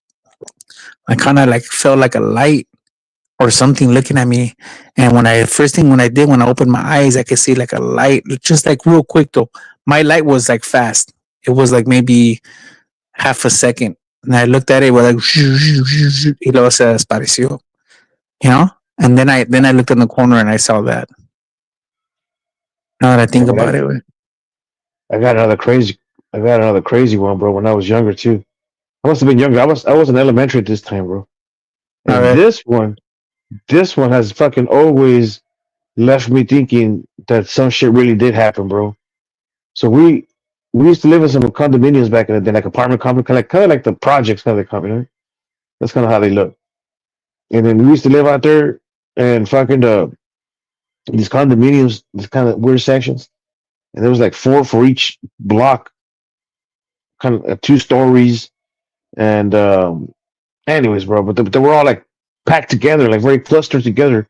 I kind of like felt like a light or something looking at me. And first thing when I did when I opened my eyes, I could see like a light, just like real quick though. My light was like fast. It was like maybe half a second. And I looked at it, was like, y luego se desapareció, you know? And then I looked in the corner and I saw that. Now that I Yeah, think but about it, güey. I got another crazy. I got another crazy one, bro. When I was younger too, I must have been younger. I was in elementary at this time, bro. All And right. this one has fucking always left me thinking that some shit really did happen, bro. So we used to live in some condominiums back in the day, like apartment complex, kind of like the projects kind of company. That's kind of how they look. And then we used to live out there and fucking these condominiums, these kind of weird sections. And there was like four for each block, kind of 2 stories. And anyways, bro, but they were all like packed together, like very clustered together.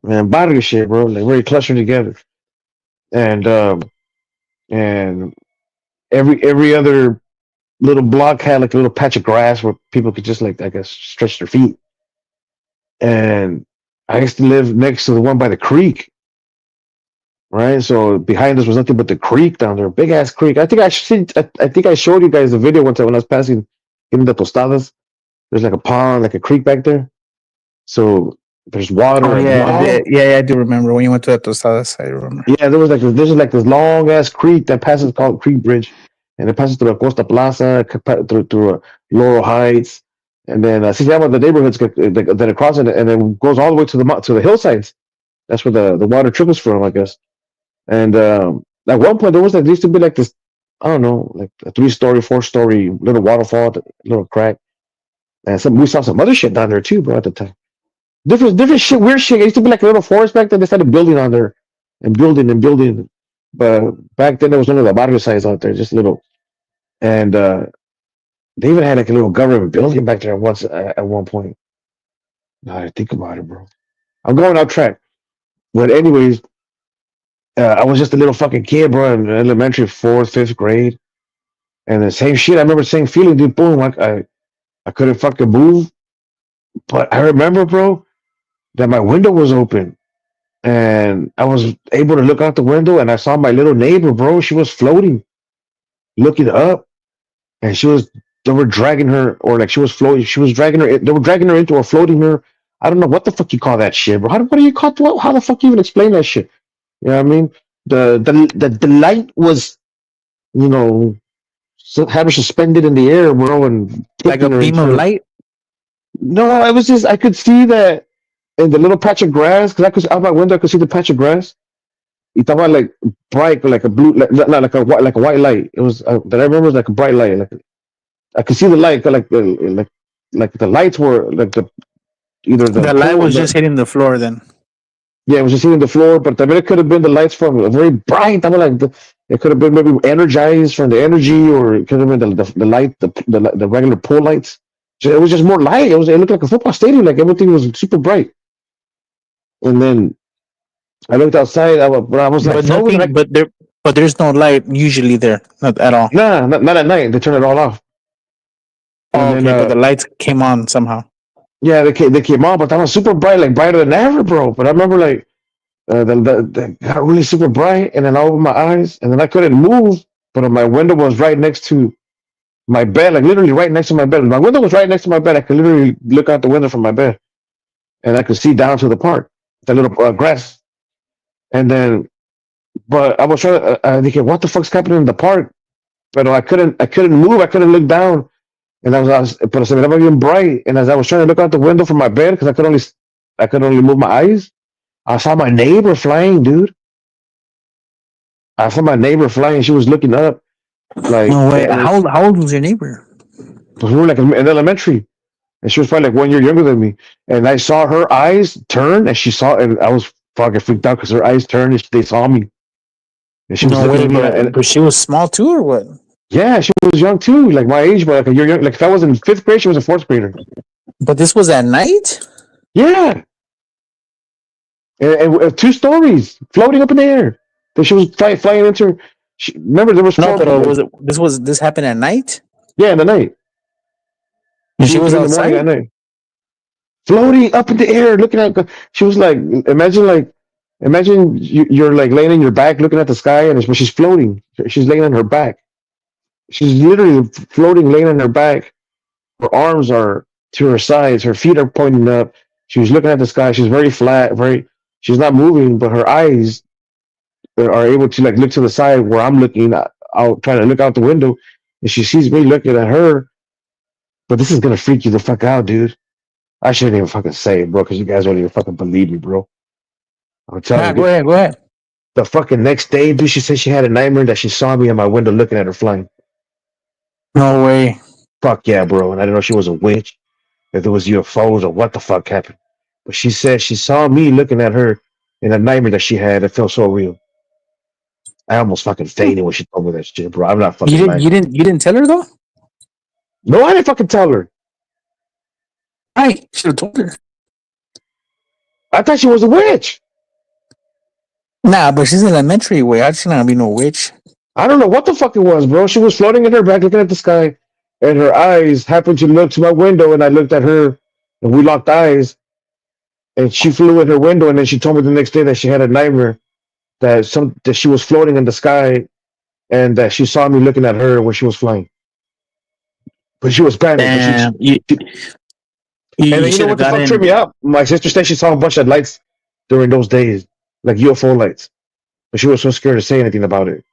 Man, barrio shit, bro, like very clustered together. And and every other little block had like a little patch of grass where people could just like I guess stretch their feet. And I used to live next to the one by the creek, right? So behind us was nothing but the creek down there, big ass creek. I think I showed you guys the video one time when I was passing getting the tostadas. There's like a pond, like a creek back there. So there's water Oh like long. yeah, I do remember when you went to the tostadas. I remember. Yeah, there's like this long ass creek that passes called Creek Bridge, and it passes through the Costa Plaza, through Laurel Heights, and then se llama the neighborhoods that it crosses, and then goes all the way to the hillsides. That's where the water trickles from, I guess. And at one point there was like there used to be like this, I don't know, like a 3-story, 4-story little waterfall, little crack, and we saw some other shit down there too, bro. At the time, different shit, weird shit. It used to be like a little forest back there. They started building on there, and building and building. But back then there was only the barrio size out there, just little. And they even had like a little government building back there once at one point. Now I think about it, bro. I'm going off track. But anyways, I was just a little fucking kid, bro, in elementary, fourth, fifth grade, and the same shit. I remember saying, feeling, dude, boom, like I couldn't fucking move, but I remember, bro, that my window was open, and I was able to look out the window, and I saw my little neighbor, bro. She was floating, looking up, and she was. They were dragging her, or like she was floating. She was dragging her. They were dragging her into or floating her. I don't know what the fuck you call that shit, bro. What do you call? How the fuck you even explain that shit? You know what I mean? The light was, you know, had her suspended in the air, bro, and Like a taking her beam of into. light. No, it was just I could see that in the little patch of grass because I could out my window I could see the patch of grass. It was like bright, like a blue, not like a white light. It was that I remember was like a bright light. Like I could see the light, like the lights were like the either the The light pole. was just hitting the floor then. Yeah, it was just hitting the floor, but I mean, it could have been the lights from very bright. I mean, like it could have been maybe energized from the energy, or it could have been the light, the regular pole lights. So it was just more light. It looked like a football stadium. Like everything was super bright. And then I looked outside. I was like, But frozen. nothing. But there's no light usually there, not at all. Nah, not at night. They turned it all off. And Oh, then okay, but the lights came on somehow. yeah, they came on, but that was super bright, like brighter than ever, bro. But I remember like the got really super bright, and then I opened my eyes, and then I couldn't move, but my window was right next to my bed, like literally right next to my bed. My window was right next to my bed. I could literally look out the window from my bed, and I could see down to the park, the little grass. And then, but I was trying to, thinking, what the fuck's happening in the park? But I couldn't move. I couldn't look down, and but se miraba bien bright. And as I was trying to look out the window from my bed, because I could only move my eyes, I saw my neighbor flying, dude. I saw my neighbor flying. She was looking up, like, No way. and How old was your neighbor? we were like in elementary, and she was probably like 1 year younger than me. And I saw her eyes turn, and she saw, and I was fucking freaked out because her eyes turned, and they saw me, and she was No looking way, at me. And but she was small too, or what? yeah, she was young too, like my age, but like a year young. Like if I was in fifth grade, she was a fourth grader. But this was at night. Yeah, and 2 stories floating up in the air. That she was flying into. Remember, there was No, 12. but this happened at night, Yeah, in the night, and she two, was 3 in the morning at outside. night, floating up in the air, looking at. She was like, imagine you're like laying in your back, looking at the sky, and but she's floating. She's laying on her back. She's literally floating, laying on her back. Her arms are to her sides. Her feet are pointing up. She was looking at the sky. She's very flat. She's not moving, but her eyes are able to like look to the side where I'm looking out, trying to look out the window, and she sees me looking at her. But this is gonna freak you the fuck out, dude. I shouldn't even fucking say it, bro, because you guys don't even fucking believe me, bro. I'm Nah, telling go you. ahead, go ahead. The fucking next day, dude, she said she had a nightmare that she saw me in my window looking at her flying. No way. Fuck yeah, bro. And I didn't know she was a witch, if there was UFOs or what the fuck happened. But she said she saw me looking at her in a nightmare that she had. It felt so real. I almost fucking fainted when she told me that shit, bro. I'm not You fucking didn't. lying. You didn't tell her though. No, I didn't fucking tell her. I should have told her. I thought she was a witch. Nah, but she's elementary. Way, I should not be no witch. I don't know what the fuck it was, bro. She was floating in her back looking at the sky, and her eyes happened to look to my window, and I looked at her, and we locked eyes, and she flew in her window, and then she told me the next day that she had a nightmare that she was floating in the sky, and that she saw me looking at her when she was flying. But she was panicked. Damn, And then you you know should have what the fuck gotten. tripped me out? My sister said she saw a bunch of lights during those days, like UFO lights, but she was so scared to say anything about it.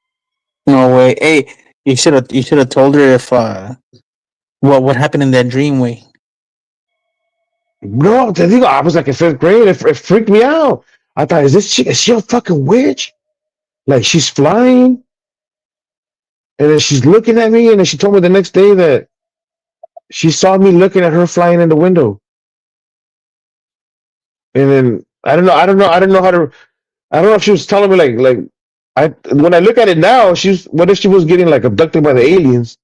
No way. Hey, you should have. You should have told her if what happened in that dream. Way. No, the thing, I was like in fifth grade. It freaked me out. I thought, is this chick? Is she a fucking witch? Like she's flying, and then she's looking at me, and then she told me the next day that she saw me looking at her flying in the window. And then I don't know how to. I don't know if she was telling me like When I look at it now, what if she was getting like abducted by the aliens?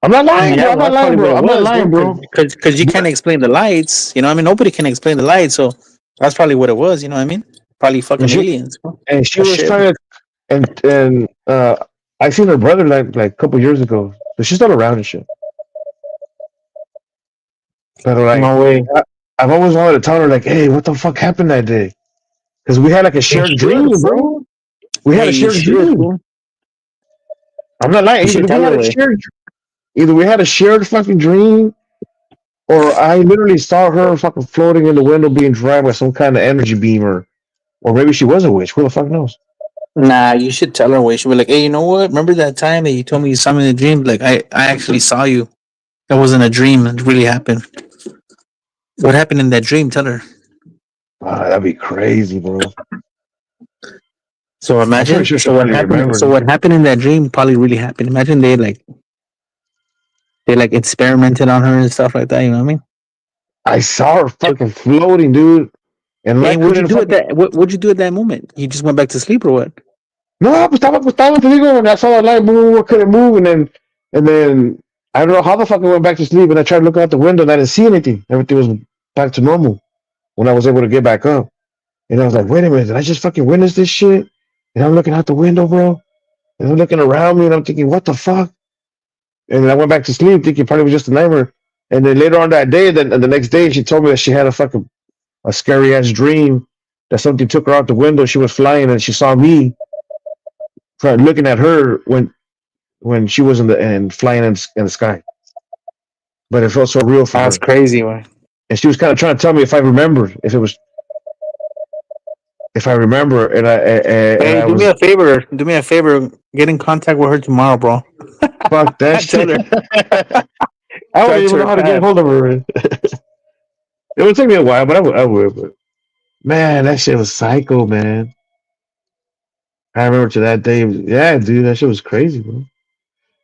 I'm not lying, bro. Yeah, I'm well, not that's lying, probably what bro. it I'm not was, lying, bro. bro. Because you can't explain the lights. You know, what I mean, nobody can explain the lights. So that's probably what it was. You know what I mean? Probably And fucking she aliens. Bro. and she That was shit. trying to and I seen her brother like a couple years ago. So she's still around and shit. But like No way. I've always wanted to tell her like, hey, what the fuck happened that day? Because we had like a You shared should, dream, bro. fool. We had Hey, a you shared should, dream. fool. I'm not lying. You should tell her, way. Either we had a shared fucking dream, or I literally saw her fucking floating in the window being dragged by some kind of energy beam, or maybe she was a witch. Who the fuck knows? Nah, you should tell her, way. She'll be like, hey, you know what? Remember that time that you told me you saw me in a dream? Like, I actually saw you. That wasn't a dream. It really happened. What happened in that dream? Tell her. Ah, that'd be crazy, bro. So I'm pretty imagine. sure she'll So what probably happened? remember So it. what happened in that dream probably really happened. Imagine they experimented on her and stuff like that. You know what I mean? I saw her fucking floating, dude, and I Hey, what'd you couldn't do at fucking. that? What'd you do at that moment? You just went back to sleep or what? No, pues estaba, te digo, and I saw the light move, I couldn't move, and then I don't know how the fuck I went back to sleep, and I tried looking out the window, and I didn't see anything. Everything was back to normal when I was able to get back up. And I was like, wait a minute, did I just fucking witness this shit? And I'm looking out the window, bro, and I'm looking around me, and I'm thinking, what the fuck? And then I went back to sleep, thinking probably it was just a nightmare. And then later on that day, then the next day, she told me that she had a scary ass dream that something took her out the window. She was flying, and she saw me looking at her when she was and flying in the sky. But it felt so real for That's her, crazy, man. and she was kind of trying to tell me if I remembered, if I remember, and Hey, I do me was a favor. Do me a favor. Get in contact with her tomorrow, bro. fuck that Tell shit. her. I wouldn't Talk to even know her how to get fast. hold of her. It would take me a while, but I would. But man, that shit was psycho, man. I remember to that day. Yeah, dude, that shit was crazy, bro.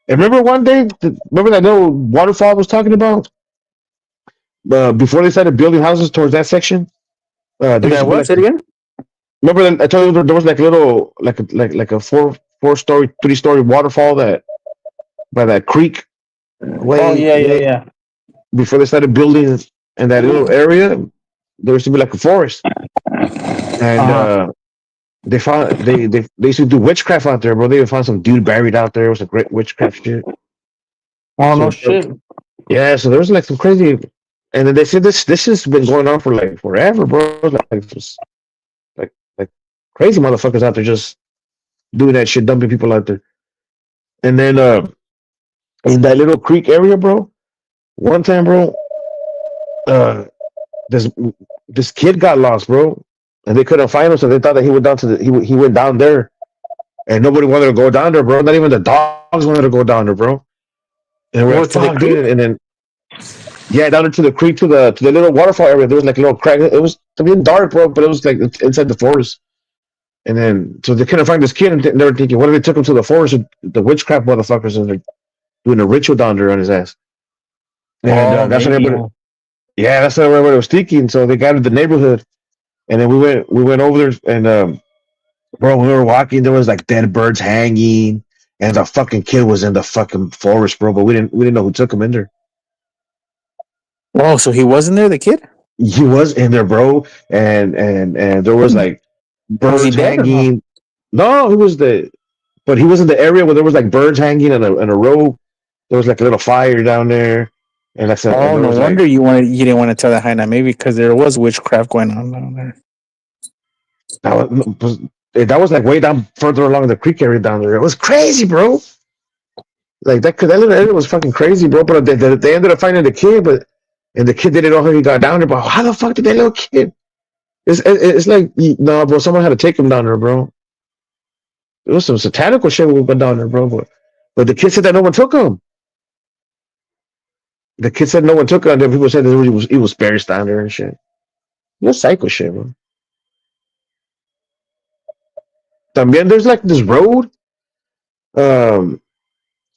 And remember one day, remember that little waterfall I was talking about? Before they started building houses towards that section, there used That to be what? like. Say it again. Remember that I told you there was like a little, like a four story, 3 story waterfall that by that creek Oh way, yeah, yeah, way yeah. before they started building in that little area. There used to be like a forest, and Uh huh. they used to do witchcraft out there, bro. They even found some dude buried out there. It was a great witchcraft shit. Oh no So shit. yeah, so there was like some crazy, and then they said this has been going on for like forever, bro. Just like crazy motherfuckers out there just doing that shit, dumping people out there. And then in that little creek area, bro, one time, bro, uh, this this kid got lost, bro, and they couldn't find him, so they thought that he went down to he went down there, and nobody wanted to go down there, bro. Not even the dogs wanted to go down there, bro. And we're like, What to the fuck, dude. creek? And then yeah, down into the creek to the little waterfall area. There was like a little crack. It was I mean dark, bro, but it was like inside the forest. And then so they couldn't find this kid, and they were thinking, what if they took him to the forest? The witchcraft motherfuckers, and they're doing a ritual down there on his ass. And Oh, that's what maybe. everybody. Huh? Yeah, that's what everybody was thinking. So they got to the neighborhood, and then we went over there, and bro, when we were walking, there was like dead birds hanging, and the fucking kid was in the fucking forest, bro. But we didn't know who took him in there. Oh, so he wasn't there, the kid? He was in there, bro, and there was like Was he birds dead or no? hanging. No, but he was in the area where there was like birds hanging in a row. There was like a little fire down there, and like I said, and Oh, there no was like wonder you didn't want to tell that Haina. Maybe because there was witchcraft going on down there. that was like way down further along the creek area down there. It was crazy, bro. Like that little area was fucking crazy, bro. But they ended up finding the kid, and the kid didn't know how he got down there. But how the fuck did that little kid? It's like no, bro. Someone had to take him down there, bro. It was some satanical shit when we went down there, bro. But the kid said that no one took him. The kid said no one took him. And then people said that he was spirits down there and shit. No psycho shit, bro. También there's like this road. Um,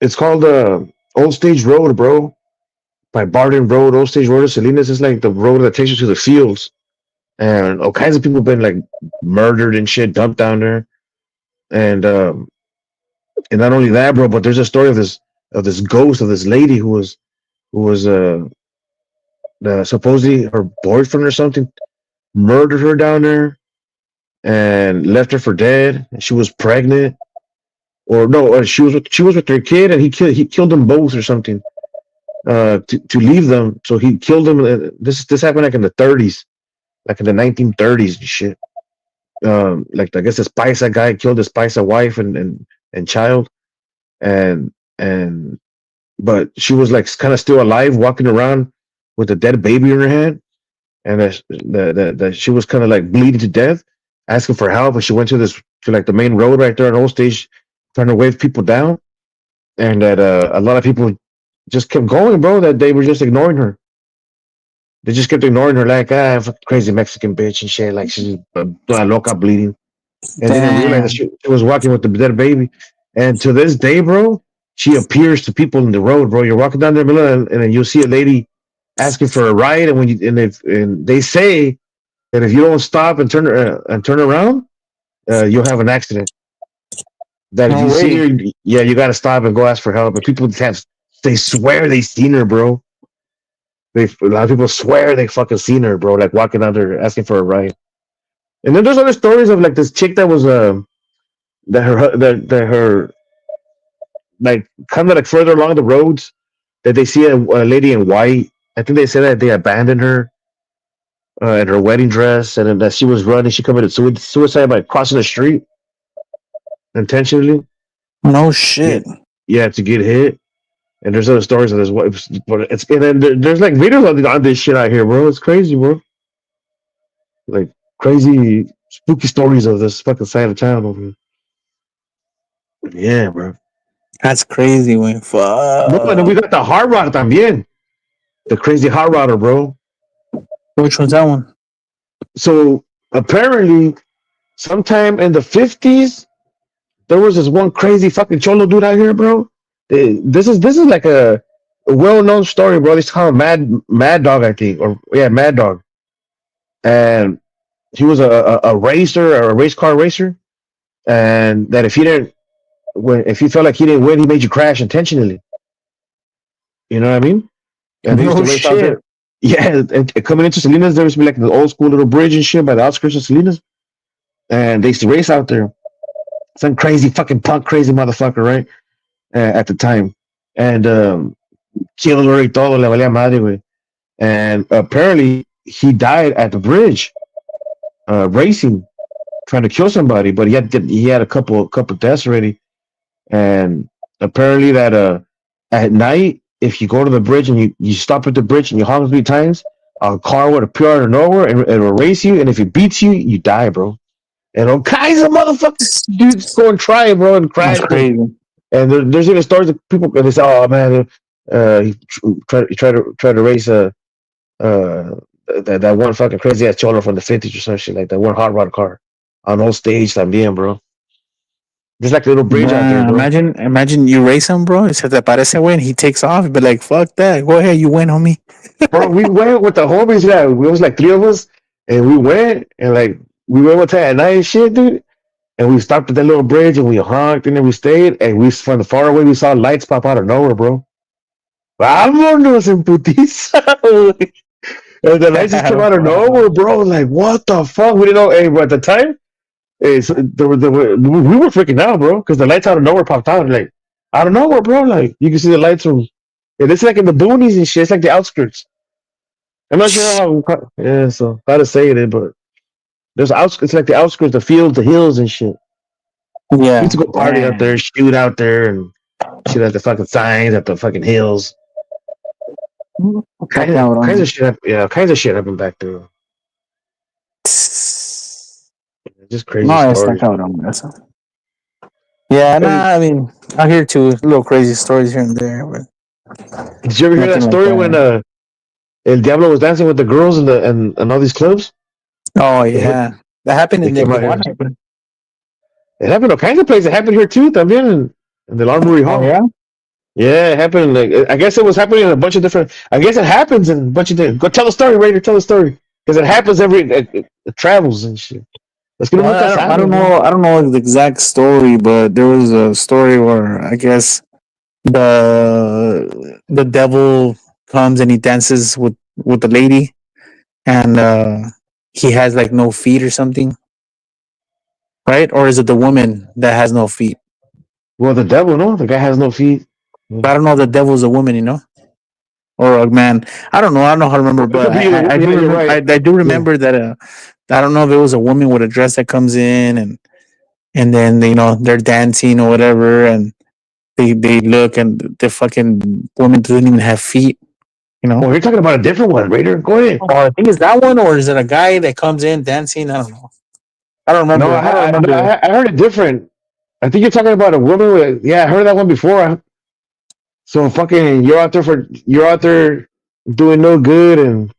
it's called Old Stage Road, bro. By Barden Road, Old Stage Road of Salinas. It's like the road that takes you to the fields. and all kinds of people been like murdered and shit, dumped down there. And not only that, bro, but there's a story of this ghost of this lady who was supposedly her boyfriend or something murdered her down there and left her for dead. And she was pregnant, or no, she was with her kid, and he killed them both or something. To leave them, so he killed them. This happened like in the 30s, like in the 1930s and shit. Like I guess this Paisa guy killed his Paisa wife and child, and but she was like kind of still alive, walking around with a dead baby in her hand, and that she was kind of like bleeding to death, asking for help. And she went to like the main road right there on Old Stage, trying to wave people down, and that a lot of people just kept going, bro. That they were just ignoring her. They just kept ignoring her, like fucking crazy Mexican bitch and shit. Like she's toda loca bleeding, and they didn't realize that Damn. she was walking with the dead baby. And to this day, bro, she appears to people in the road, bro. You're walking down the middle, and then you'll see a lady asking for a ride, and and they say that if you don't stop and turn around, you'll have an accident. That if No you see way. her, yeah, you gotta stop and go ask for help. But people they swear they seen her, bro. A lot of people swear they fucking seen her, bro. Like walking out there asking for a ride. And then there's other stories of like this chick that was that her like kind of like further along the roads that they see a lady in white. I think they said that they abandoned her in her wedding dress, and then that she was running. She committed suicide by crossing the street intentionally. No Yeah, shit. yeah, to get hit. And there's other stories of this. But it's and then there's like videos on this shit out here, bro. It's crazy, bro. Like crazy spooky stories of this fucking side of town over here. Yeah, bro. That's crazy, man. Bro, and then we Fuck. got the hard rock también. The crazy hard rodder, bro. Which one's that one? So apparently, sometime in the 50s, there was this one crazy fucking cholo dude out here, bro. This is like a well-known story, bro. They call him Mad Dog, I think, or yeah, Mad Dog. And he was a racer or a race car racer, and that if he felt like he didn't win, he made you crash intentionally. You know what I mean? And they used to No race out shit. there. Yeah, and coming into Salinas, there used to be like the old school little bridge and shit by the outskirts of Salinas, and they used to race out there. Some crazy fucking punk, crazy motherfucker, right? At the time, and killed her y todo, le valía madre, güey. And apparently, he died at the bridge, racing, trying to kill somebody, but he had a couple deaths already. And apparently that at night, if you go to the bridge and you stop at the bridge and you honk 3 times, a car would appear out of nowhere and it'll race you, and if it beats you, you die, bro. And all kinds of motherfuckers dudes go and try it, bro, and That's crash. crazy. And there's even stories of people, and they say, "Oh man, he tried to race that one fucking crazy ass cholo from the 50s or some shit, like that one hot rod car on old stage también, bro. There's like a little bridge out there, Man, bro. imagine you race him, bro. It says aparece güey, and he takes off. But like, fuck that. Go ahead, you win, homie. Bro, we went with the homies. Yeah, we was like 3 of us, and we went and like we went one time at night and shit, dude. And we stopped at that little bridge and we honked and then we stayed. And we from the far away we saw lights pop out of nowhere, bro. Vámonos en putiza. And the lights just came out of nowhere, bro. Like, what the fuck? We didn't know. Hey, bro, at the time, we were freaking out, bro, because the lights out of nowhere popped out. Like, out of nowhere, bro. Like, you can see the lights from. And it's like in the boonies and shit. It's like the outskirts. I'm not sure how to say it, but there's outskirts. It's like the outskirts, the fields, the hills, and shit. We Yeah. used to go party out there, shoot out there, and shoot at the fucking signs at the fucking hills. Kinds of shit. Yeah, kinds of shit happened back there. Just crazy No, está stories. cabrón eso. Yeah, nah, I mean, I hear too little crazy stories here and there. But Did you ever hear that nothing like story that. when El Diablo was dancing with the girls and all these clubs? Oh yeah, that happened in They came out here. Tijuana. It happened all kinds of places. It happened here too, también in the Armory Hall. Oh yeah. Yeah, it happened. Like I guess it was happening in a bunch of different. I guess it happens in a bunch of different. Go tell the story, Raider. Tell the story. Because it happens it travels and shit. Es que uno Well, nunca I sabe, don't bro. know. I don't know the exact story, but there was a story where I guess the devil comes and he dances with the lady, and he has like no feet or something, right? Or is it the woman that has no feet? Well, the devil, no, the guy has no feet. But I don't know if the devil's a woman, or a man. I don't know. I don't know how to remember, It but could be either. I Yeah, do you're remember. right. I do Yeah. remember that. I don't know if it was a woman with a dress that comes in, and then they're dancing or whatever, and they look, and the fucking woman doesn't even have feet. Oh, you're talking about a different one, Raider. Go ahead. Or I think it's that one, or is it a guy that comes in dancing? I don't know. I don't No, remember. I don't remember. I heard it different. I think you're talking about a woman with. Yeah, I heard that one before. So fucking, you're out there doing no good, and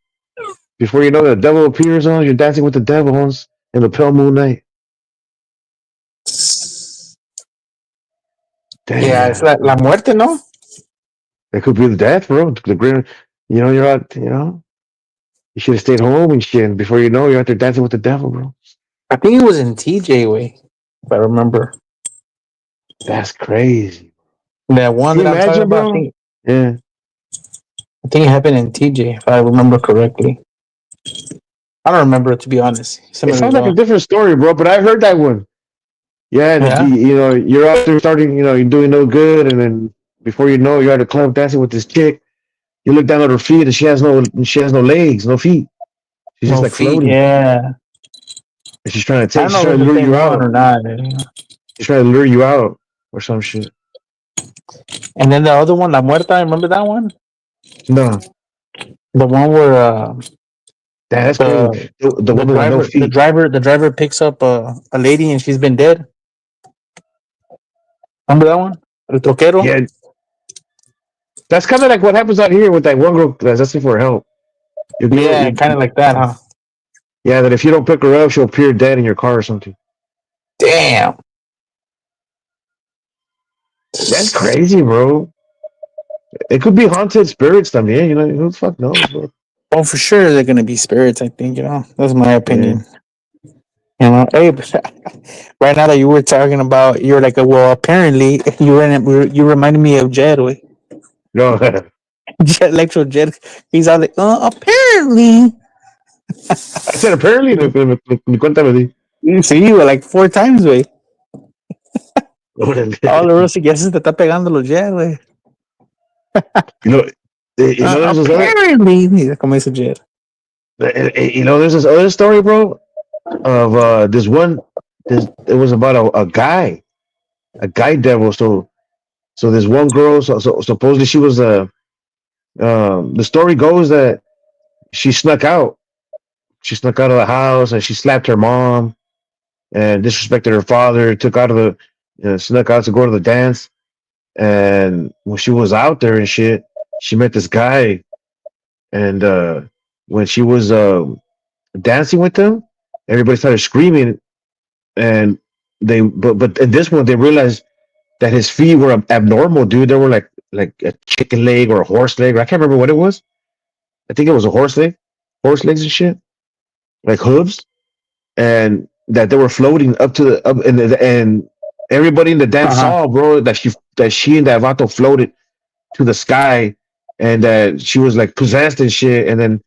before you know, the devil appears on. You're dancing with the devil on in the pale moon night. Yeah, it's Damn, like La Muerte, no? that could be the death, bro. The grin. You're out. You should have stayed home and shit. And before you know, you're out there dancing with the devil, bro. I think it was in TJ way, if I remember. That's crazy. That one Can you that I'm talking imagine, about, bro? Yeah. I think it happened in TJ, if I remember correctly. I don't remember it, to be honest. It Some of sounds like a ago. different story, bro. But I heard that one. Yeah, Yeah. you're out there starting, you're doing no good, and then before you know, you're at a club dancing with this chick. You look down at her feet, and she has no legs, no feet. She's just No like feet. floating. Yeah. And she's trying to I take, don't she's know trying if to it's the lure same you one out. or not. She's trying to lure you out or some shit. And then the other one, La Muerta, remember that one? No, The one where that's crazy. the The the woman with no driver the feet. driver the driver picks up a lady and she's been dead. Remember that one? El troquero. Yeah, that's kind of like what happens out here with that one girl that's asking for help. You give her, Yeah, kind of like that, huh? yeah, that if you don't pick her up, she'll appear dead in your car or something. Damn. That's crazy, bro. It could be haunted spirits, también. Who the fuck knows, bro? Oh, for sure they're gonna be spirits. I think that's my Yeah. opinion. Hey, right now that you were talking about, you're like, well, apparently you reminded me of Jed, way. No, Jed, Electro Jed. He's all like, apparently. I said apparently. Me cuenta me di. You see, you were like 4 times, way. Órale. All the rest ya se te está pegando los Jed, way. You know, there's this other, Apparently, mira, como dice Jed. there's this other story, bro, of this one. It was about a guy devil. So this one girl. So supposedly she was the story goes that she snuck out. She snuck out of the house and she slapped her mom and disrespected her father. Took out of the snuck out to go to the dance. And when she was out there and shit, she met this guy. And when she was dancing with him, everybody started screaming. And but in this one, they realized that his feet were abnormal, dude. They were like a chicken leg or a horse leg. I can't remember what it was. I think it was a horse legs and shit, like hooves, and that they were floating up to the up, and everybody in the dance Uh-huh. saw, bro, that she and that vato floated to the sky, and that she was like possessed and shit. And then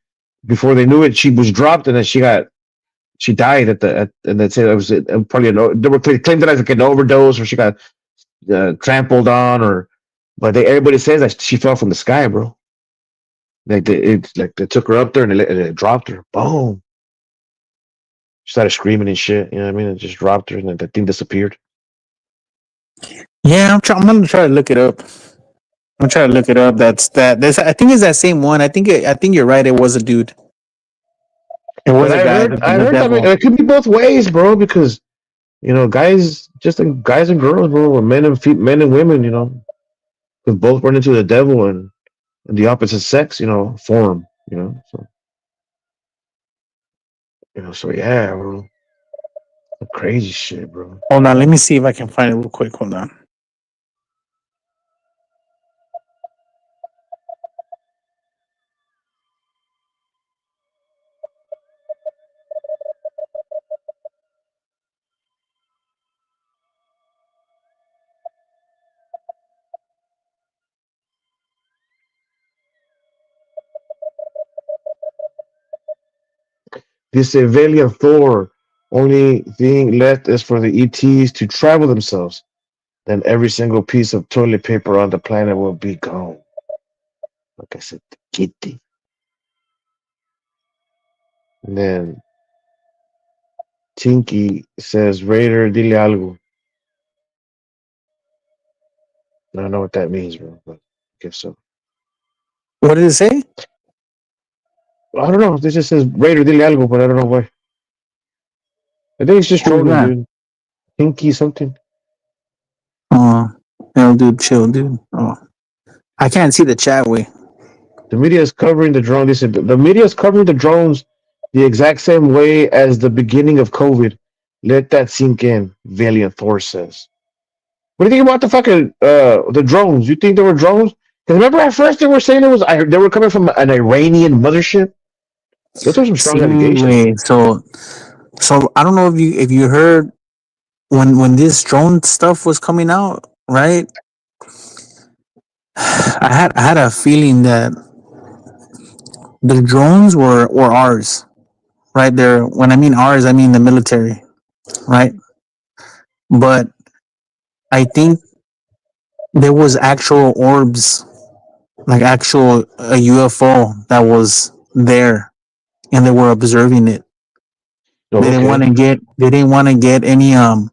before they knew it, she was dropped, and then she died and that's it. It was probably they were claimed it as like an overdose, or she got trampled on, or but everybody says that she fell from the sky, bro. Like they took her up there and it dropped her. Boom. She started screaming and shit. You know what I mean? It just dropped her and then the thing disappeared. Yeah, I'm gonna try to look it up. I'm trying to look it up. That's I think it's that same one. I think you're right. It was a dude. It But was a guy, I the heard that devil. it could be both ways, bro. Because guys, just like guys and girls, bro, or men and women, could both run into the devil and the opposite sex, form, So so yeah, bro, crazy shit, bro. Hold on, let me see if I can find it real quick. Hold on. This civilian Thor. Only thing left is for the ETs to travel themselves. Then every single piece of toilet paper on the planet will be gone. Like I said, kitty. And then Tinky says, Raider, dile algo. I don't know what that means, bro, but I guess so. What did it say? I don't know. This just says Raider, dile algo, but I don't know why. I think it's just Who's trolling, that? dude. Tinky something. Oh, no, dude, chill, dude. Oh, I can't see the chat way. The media is covering the drone. They said the media is covering the drones the exact same way as the beginning of COVID. Let that sink in, Valiant Thor says. What do you think about the fucking the drones? You think they were drones? Because remember at first they were saying they were coming from an Iranian mothership. Those are some strong See, allegations. wait, so I don't know if you heard when this drone stuff was coming out, right? I had a feeling that the drones were ours, right? There, when I mean ours, I mean the military, right? But I think there was actual orbs, like actual a UFO that was there, and they were observing it. Oh, They didn't okay. want to get they didn't want to get any um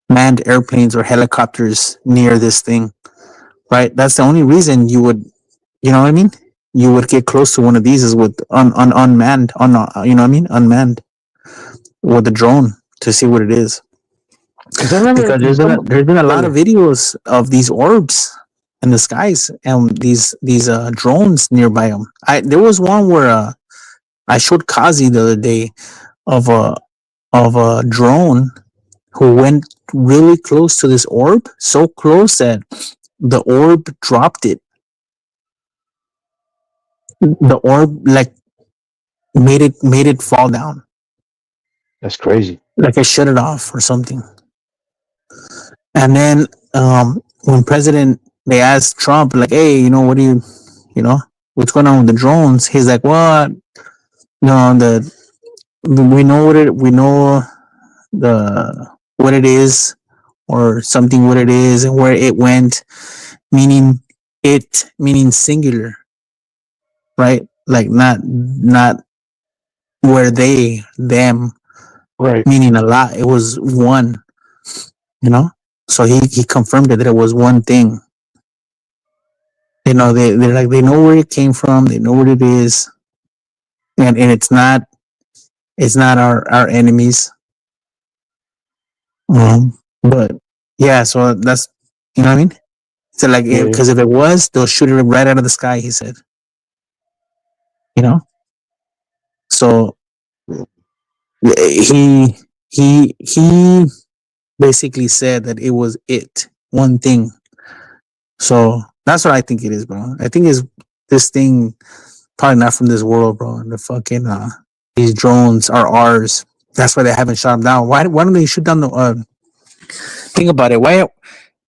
manned airplanes or helicopters near this thing, right? That's the only reason you would, you know what I mean? You would get close to one of these is with unmanned, you know what I mean? Unmanned with a drone to see what it is. Because I remember Because some. there's been a lot Okay. of videos of these orbs in the skies and these drones nearby them. There was one where I showed Kazi the other day of a drone who went really close to this orb, so close that the orb dropped it. The orb like made it fall down, That's crazy. like I shut it off or something. And then when President they asked Trump like, "Hey, what do you know, what's going on with the drones?" He's like, "What? No, we know we know what it is, or something what it is and where it went, meaning meaning singular, right? Like not where them, Right. meaning a lot. It was one, you know." So he confirmed that it was one thing. They're like they know where it came from, they know what it is, and it's not our enemies. But yeah, so that's, you know what I mean. So like, Yeah. because if it was, they'll shoot it right out of the sky. He said, you know. So Yeah. he basically said that it was one thing. So that's what I think it is, bro. I think is this thing probably not from this world, bro. And the fucking these drones are ours. That's why they haven't shot them down. Why don't they shoot down the? Think about it. Why?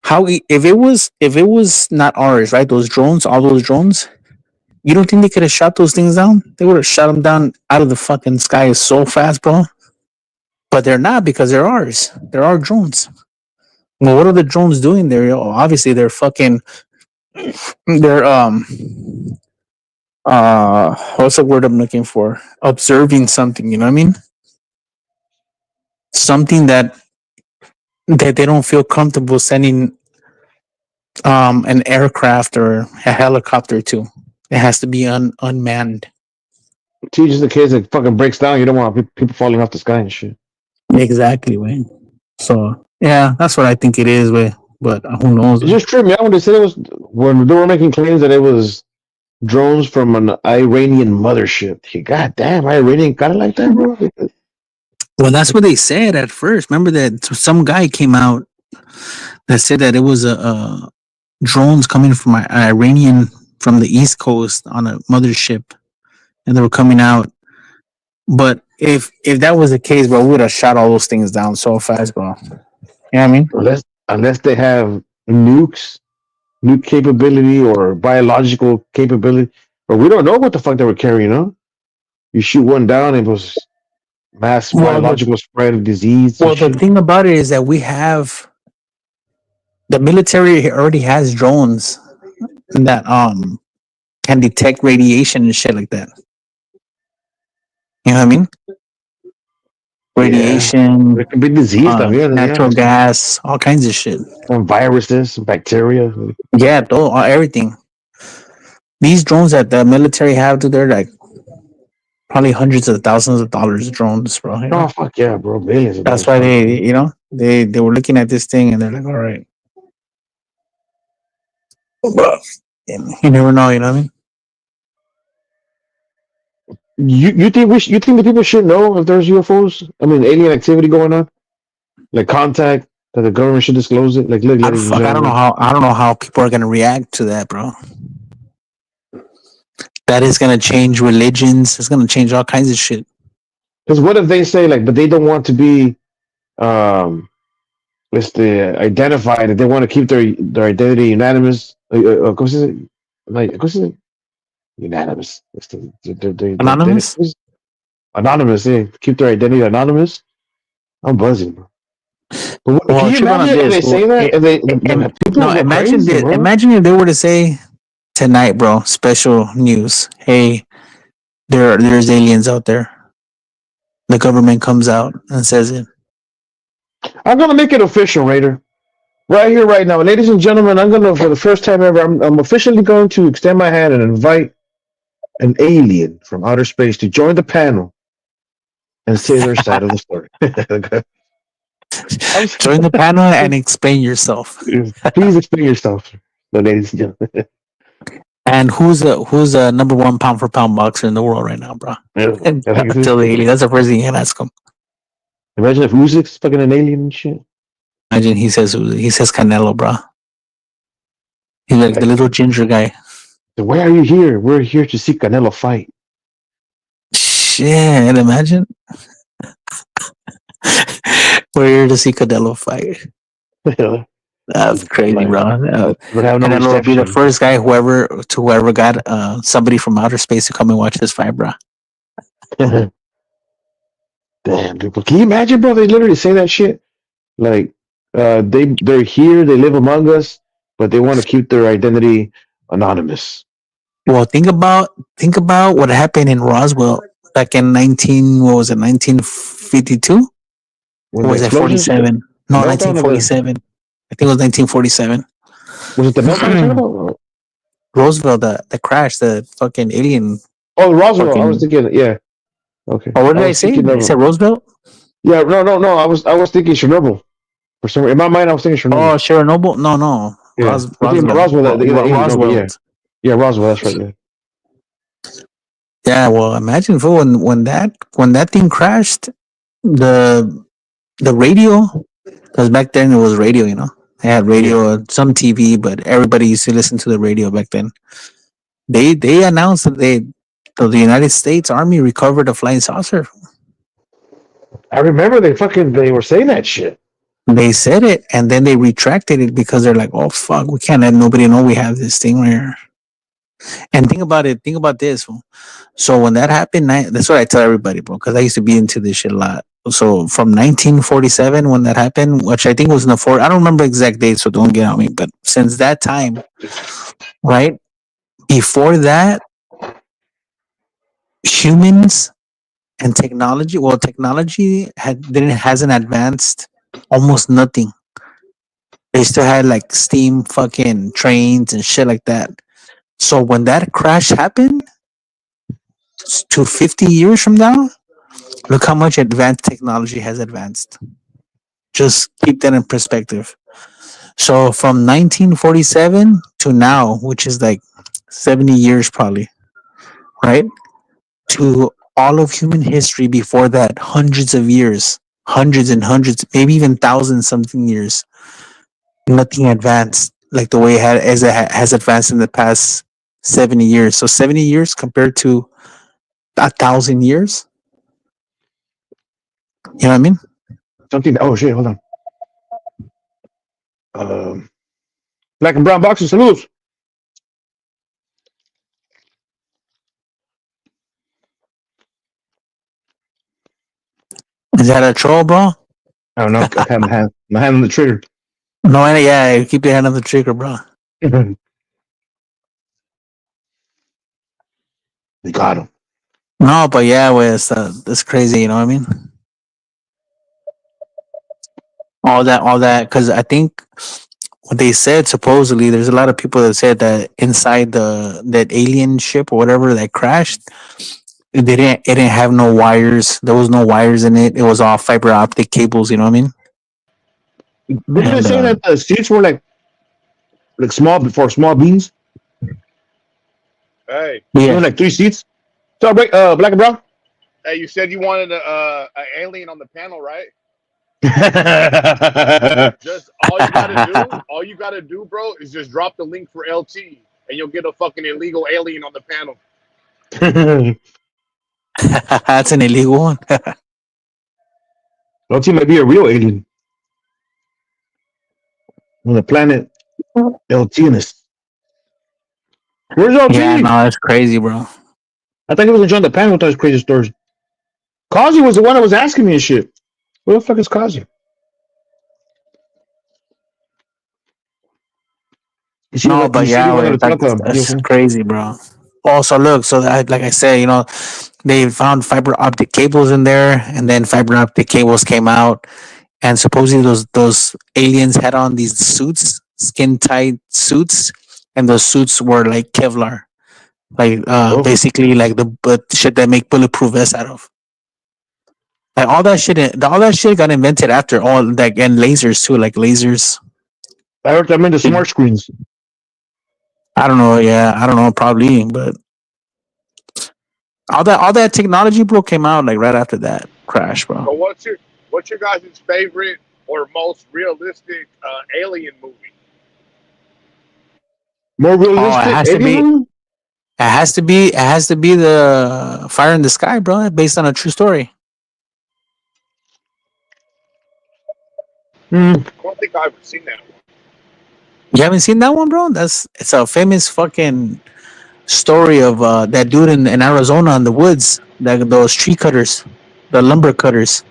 How? If it was not ours, right? Those drones, all those drones. You don't think they could have shot those things down? They would have shot them down out of the fucking sky so fast, bro. But they're not because they're ours. They're our drones. Well, what are the drones doing there? Obviously, they're fucking. They're what's the word I'm looking for? Observing something. You know what I mean? Something that they don't feel comfortable sending an aircraft or a helicopter to. It has to be unmanned. Teaches the kids that fucking breaks down. You don't want people falling off the sky and shit. Exactly, way. So yeah, that's what I think it is, way. But who knows? It just tripped me out when they said it was when they were making claims that it was drones from an Iranian mothership. God damn, Iranian got it like that, bro. Well, that's what they said at first. Remember that some guy came out that said that it was a drones coming from Iranian from the East Coast on a mothership, and they were coming out. But if that was the case, bro, we would have shot all those things down so fast, bro. You know what I mean? Unless they have nuke capability or biological capability, But we don't know what the fuck they were carrying, huh? You shoot one down, it was mass Well, biological spread of disease and well, the shit. thing about it is that we have the military already has drones that can detect radiation and shit like that. You know what I mean? Yeah. Radiation, It could be disease stuff, yeah. natural gas, all kinds of shit. Some viruses, some bacteria. Yeah, everything. These drones that the military have, dude, they're like probably hundreds of thousands of dollars drones, bro. You Oh know? fuck yeah, bro. Billions of That's dollars. why they were looking at this thing and they're like, all right. You never know, you know what I mean? You think you think the people should know if there's UFOs? I mean, alien activity going on, like contact that the government should disclose it. Like, look, ladies and I don't know gentlemen. how people are gonna react to that, bro. That is gonna change religions. It's gonna change all kinds of shit. Because what if they say like, but they don't want to be, um, let's the identified. That they want to keep their identity unanimous. What's it? Like, what's it? Unanimous. It's the Anonymous? anonymous. Yeah, keep their identity anonymous. I'm buzzing, bro. But Well, can you check on imagine if this. they say that? If they And people no, go imagine crazy, this. bro. Imagine if they were to say tonight, bro, special news. Hey, there's aliens out there. The government comes out and says it. I'm gonna make it official, Raider. Right here, right now, ladies and gentlemen. I'm gonna, for the first time ever, I'm officially going to extend my hand and invite an alien from outer space to join the panel and say their side of the story. Join the panel and explain yourself. Please explain yourself, ladies and gentlemen. And who's the number one pound for pound boxer in the world right now, bro? And tell the alien. That's the first thing you can ask him. Imagine if Uzik's fucking an alien and shit. Imagine he says Canelo, bro. He's like the little ginger guy. Why are you here? We're here to see Canelo fight. Shit, imagine. We're here to see Canelo fight. That's crazy, bro. Canelo will be the first guy whoever got somebody from outer space to come and watch this fight, bro. Damn, dude. Can you imagine, bro? They literally say that shit. Like, they're here, they live among us, but they want to keep their identity anonymous. Well, think about what happened in Roswell back in 1952? Or was it 47? No, 1947. I think it was 1947. Was it the meltdown? Roosevelt, the crash, the fucking alien. Oh, Roswell. I was thinking, yeah. Okay. Oh, what did I say? I said Roosevelt? Yeah, no. I was thinking Chernobyl. For some reason, in my mind, I was thinking Chernobyl. Oh, Chernobyl? No. Yeah. Roswell. Roswell. Yeah, Roswell. That's right. Yeah. Yeah. Well, imagine when that thing crashed, the radio, because back then it was radio. You know, they had radio, some TV, but everybody used to listen to the radio back then. They announced that the United States Army recovered a flying saucer. I remember they were saying that shit. They said it, and then they retracted it because they're like, "Oh fuck, we can't let nobody know we have this thing here." And think about this. So when that happened, that's what I tell everybody, bro, because I used to be into this shit a lot. So from 1947, when that happened, which I think was in the I don't remember exact date, so don't get on me. But since that time, right before that, humans and technology. Well, technology hasn't advanced almost nothing. They still had like steam fucking trains and shit like that. So when that crash happened, to 50 years from now, look how much advanced technology has advanced. Just keep that in perspective. So from 1947 to now, which is like 70 years probably, right? To all of human history before that, hundreds of years, hundreds and hundreds, maybe even thousands something years, nothing advanced like the way it has advanced in the past 70 years. So 70 years compared to 1,000 years. You know what I mean? Something. Oh shit! Hold on. Black and brown boxes. Salute. Is that a troll, bro? I don't know. I have my hand on the trigger. No, yeah, keep your hand on the trigger, bro. We got him. No, but yeah, well, it's crazy. You know what I mean? All that, because I think what they said supposedly there's a lot of people that said that inside that alien ship or whatever that crashed, it didn't have no wires. There was no wires in it. It was all fiber optic cables. You know what I mean? Didn't they And say that the seats were like small before small beans? Hey, There yeah, were like 3 seats. So black and brown. hey, you said you wanted a alien on the panel, right? Just all you gotta do, bro, is just drop the link for LT, and you'll get a fucking illegal alien on the panel. that's an illegal one. LT might be a real alien on the planet LT. Where's LT? Yeah, no, that's crazy, bro. I thought he was enjoying the panel with all his crazy stories. Kazi was the one that was asking me and shit. Where the fuck is Kazi? Is he No, what but you said yeah, he wanted to talk about that's UFO? crazy, bro. Also, look, so like I said, they found fiber optic cables in there, and then fiber optic cables came out, and supposedly those aliens had on these suits, skin tight suits, and those suits were like Kevlar, like Oh, basically like the shit that make bulletproof vests out of. Like all that shit got invented after all, like, and lasers too, like lasers. I heard them in the smart screens. I don't know, yeah, I don't know, probably, but all that technology, bro, came out like right after that crash, bro. So what's your guys' favorite or most realistic alien movie? More Oh, it realistic has to be. alien? It has to be the Fire in the Sky, bro, based on a true story. Hmm. I don't think I've ever seen that one. You haven't seen that one, bro? It's a famous fucking story of that dude in Arizona in the woods, that those tree cutters, the lumber cutters.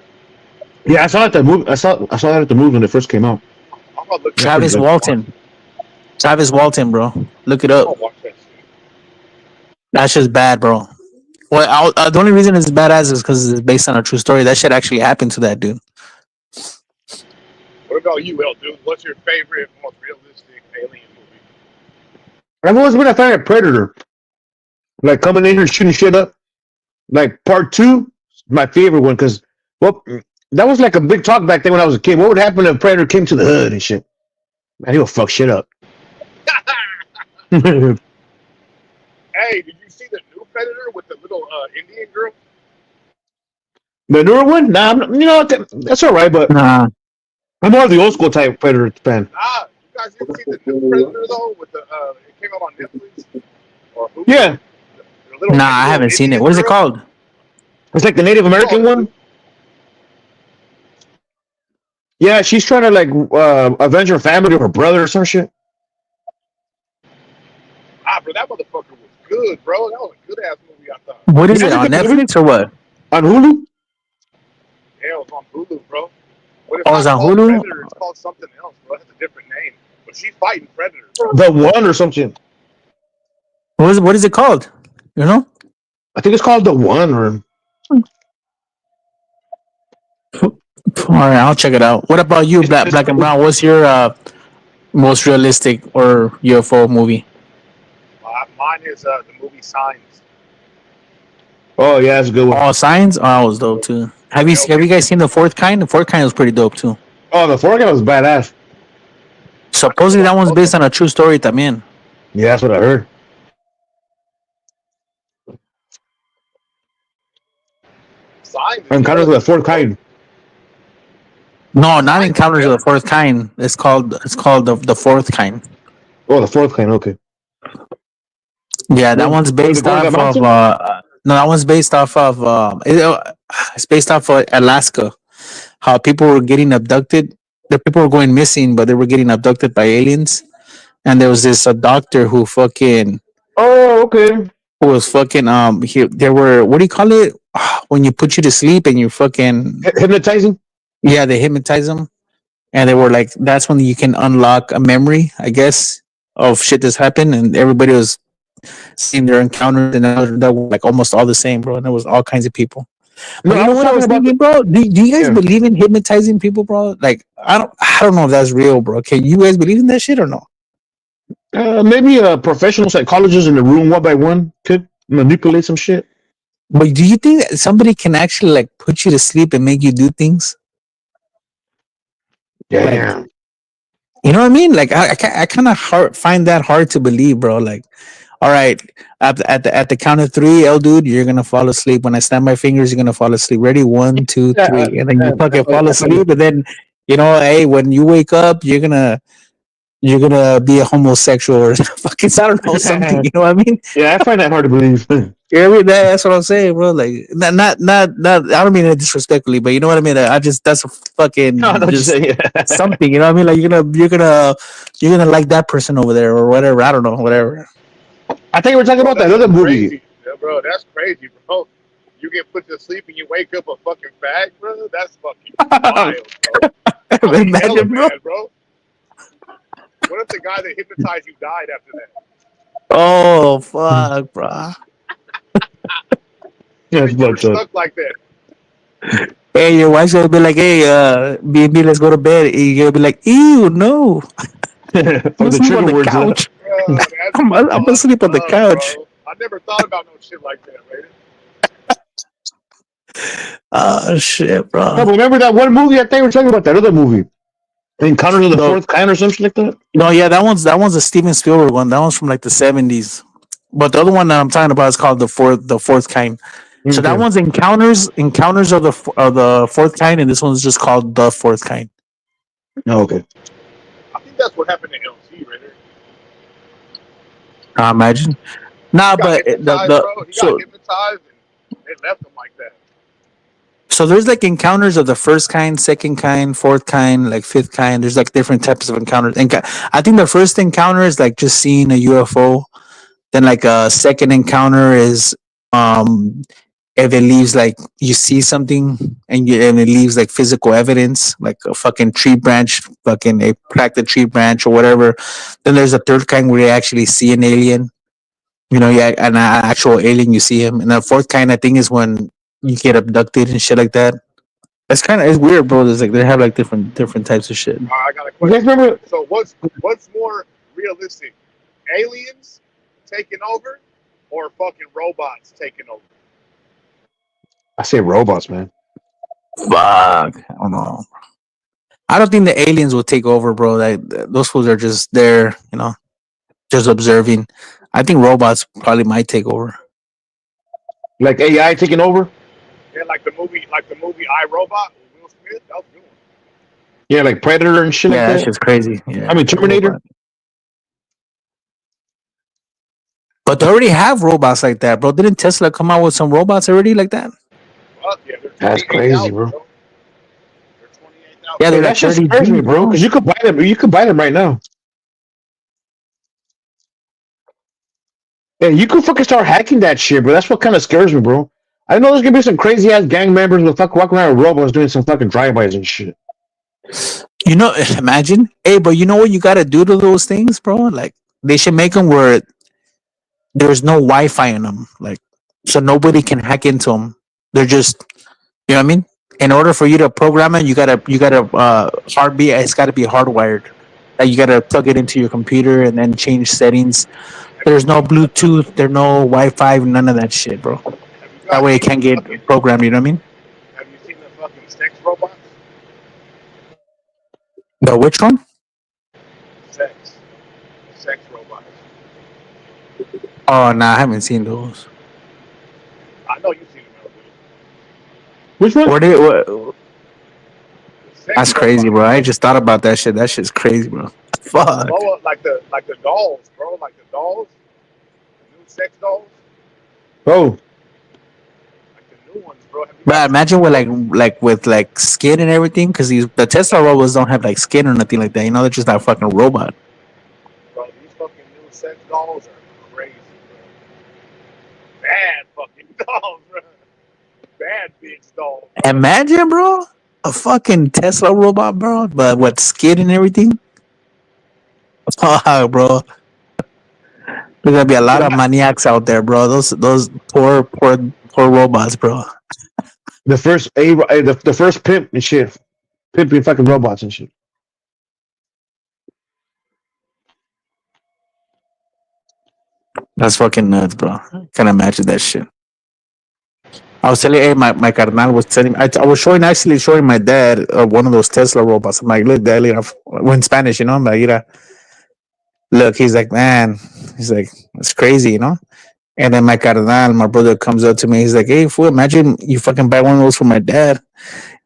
Yeah, I saw it at the movie. I saw that at the movie when it first came out. I'm gonna look That's pretty Travis good. Walton. Travis Walton, bro. Look it I'm up. gonna watch that shit. That's just bad, bro. Well, the only reason it's badass is because it's based on a true story. That shit actually happened to that dude. What about you, El dude? What's your favorite, most realistic alien movie? I've always been a fan of Predator. Like coming in here shooting shit up. Like part 2, my favorite one because well, that was like a big talk back then when I was a kid. What would happen if Predator came to the hood and shit? Man, he would fuck shit up. The Hey, did you see the new Predator with the little Indian girl? newer one? Nah, that's all right, but Nah, I'm more of the old school type Predator fan. Nah, you guys didn't see the new Predator though? With the it came out on Netflix or Hulu. Yeah, The little, nah, I haven't seen it. What is it girl? called? it's like the Native American one. Yeah, she's trying to like avenge her family or her brother or some shit. Ah, bro, that motherfucker was good, bro. That was a good ass movie, I thought. What is Yeah, it it's a on good movie. Netflix or what? On Hulu? Yeah, it was on Hulu, bro. But Oh, it's on called Hulu? Predator, it's called something else, bro. It has a different name. But she's fighting Predator. The One or something. What is it called? You know? I think it's called The One or All right, I'll check it out. What about you, Black and Brown? What's your most realistic or UFO movie? Mine is the movie Signs. oh yeah, that's a good one. All Signs? Oh, that was dope too. Have you guys seen the Fourth Kind? The Fourth Kind was pretty dope too. Oh, the fourth guy was badass. Supposedly that one's based on a true story también. Yeah, that's what I heard. Signs. Encounters of the Fourth Kind. No, not Encounters of the Fourth Kind. It's called the Fourth Kind. Oh, the Fourth Kind. Okay. Yeah, that Where- one's where based they go to off that of mountain? no, that one's based off of it's based off of Alaska. How people were getting abducted. The people were going missing, but they were getting abducted by aliens. And there was this doctor who fucking Oh, okay. who was fucking there were, what do you call it, when you put you to sleep and you fucking, Hypnotizing. yeah, they hypnotize them, and they were like, that's when you can unlock a memory, I guess, of shit that's happened, and everybody was seeing their encounters, and that were like almost all the same, bro, and there was all kinds of people. No, But you I know was what I talking was about. thinking, bro? Do you guys Yeah. believe in hypnotizing people, bro? Like, I don't know if that's real, bro. Can you guys believe in that shit or no? Maybe a professional psychologist in the room one by one could manipulate some shit. But do you think that somebody can actually like put you to sleep and make you do things? Like, Damn. you know what I mean? Like, I kind of find that hard to believe, bro. Like, all right, at the count of three, L dude, you're gonna fall asleep. When I snap my fingers, you're gonna fall asleep. Ready? 1, 2, Yeah, 3, and then you fucking fall uh, asleep. And then, hey, when you wake up, you're gonna be a homosexual or fucking, I don't know, something. You know what I mean? yeah, I find that hard to believe. Yeah, I mean, that's what I'm saying, bro. Like, not. I don't mean it disrespectfully, but you know what I mean. I just, that's a fucking No, no, just just saying. something. You know what I mean? Like, you're gonna like that person over there or whatever. I don't know, whatever. I think we're talking Bro, about that that's other movie. crazy. Yeah, bro, that's crazy, bro. You get put to sleep and you wake up a fucking fag, bro. That's fucking wild, bro. I'll be hella Imagine, bro. mad, bro. What if the guy that hypnotized you died after that? Oh fuck, bro. Yeah, And you were but stuck like that. Hey, your wife's gonna be like, "Hey, B&B, let's go to bed." And you're gonna be like, "Ew, no, I'm or gonna the sleep on trigger the words. couch. Bro, that's I'm gonna sleep on the fucked up, couch." bro. I never thought about no shit like that, man. Oh shit, No, bro. but remember that one movie? I think we're talking about that other movie, Encounters of the No, Fourth Kind or something like that. no, yeah, that one's a Steven Spielberg one. That one's from like the 70s. But the other one that I'm talking about is called the fourth kind. So that Okay. one's encounters of the fourth kind, and this one's just called the fourth kind. Oh, okay. I think that's what happened to LT, Ritter. Imagine. He Nah, got but hypnotized, bro. He got hypnotized and it left him like that. so there's like encounters of the first kind, second kind, fourth kind, like fifth kind. There's like different types of encounters. And I think the first encounter is like just seeing a UFO. Then like a second encounter is um if it leaves like you see something and it leaves like physical evidence, like a fucking tree branch, fucking a cracked the tree branch or whatever. Then there's a third kind where you actually see an alien. Yeah, an actual alien, you see him. And the fourth kind, I think, is when you get abducted and shit like that. That's kind of, it's weird, bro. There's like they have like different types of shit. I got a You guys question. remember? So what's more realistic? Aliens taking over or fucking robots taking over? I say robots, man. Fuck, I don't know. I don't think the aliens will take over, bro. Like those fools are just there, just observing. I think robots probably might take over. Like AI taking over. Yeah, like the movie I, Robot with Will Smith. That was a good one. Yeah, like Predator and shit Yeah, like that's that. just crazy. Yeah, I mean, Terminator. robot. But they already have robots like that, bro. Didn't Tesla come out with some robots already like that? Fuck yeah, they're That's 28,000, crazy, bro. bro. They're 28,000. Yeah, Hey, they're that like shit 30 scares me, G's, bro. Because you could buy them. You could buy them right now. Yeah, you could fucking start hacking that shit, bro. That's what kind of scares me, bro. I know there's gonna be some crazy ass gang members with fucking walking around with robots doing some fucking drive-bys and shit. Imagine. Hey, but you know what you got to do to those things, bro? Like they should make them where there's no Wi-Fi in them, like so nobody can hack into them. They're just, you know what I mean. In order for you to program it, you gotta hardbeat. It's got to be hardwired. Like you gotta plug it into your computer and then change settings. There's no Bluetooth. There's no Wi-Fi. None of that shit, bro. Have you That guys way it seen can't the get fucking? programmed. You know what I mean? Have you seen the fucking sex robots? The which one? Sex, sex robots. Oh, nah, I haven't seen those. I know you've seen them, LB. Which one? What? The sex That's crazy, bro. robots, I just thought about that shit. That shit's crazy, bro. Fuck. blow up like the dolls, bro. Like the dolls, the new sex dolls, Oh, like the new ones, bro. Have you But guys seen imagine with them, bro? with like skin and everything, because the Tesla robots don't have like skin or nothing like that. They're just that fucking robot. Bro, these fucking new sex dolls are crazy, bro. dolls, bro. Bad bitch dolls. Imagine, bro, a fucking Tesla robot, bro, but what skid and everything. Oh, bro, there's gonna be a lot of maniacs out there, bro. Those poor robots, bro. The first the first pimp and shit, pimping fucking robots and shit. That's fucking nuts, bro. Can't imagine that shit. I was telling, hey, my carnal was telling me, I was actually showing my dad one of those Tesla robots. I'm like, look, dad, we're in Spanish, you know, I'm like, mira, look, he's like, man, he's like, it's crazy, you know? And then my carnal, my brother comes up to me, he's like, hey, fool, imagine you fucking buy one of those for my dad.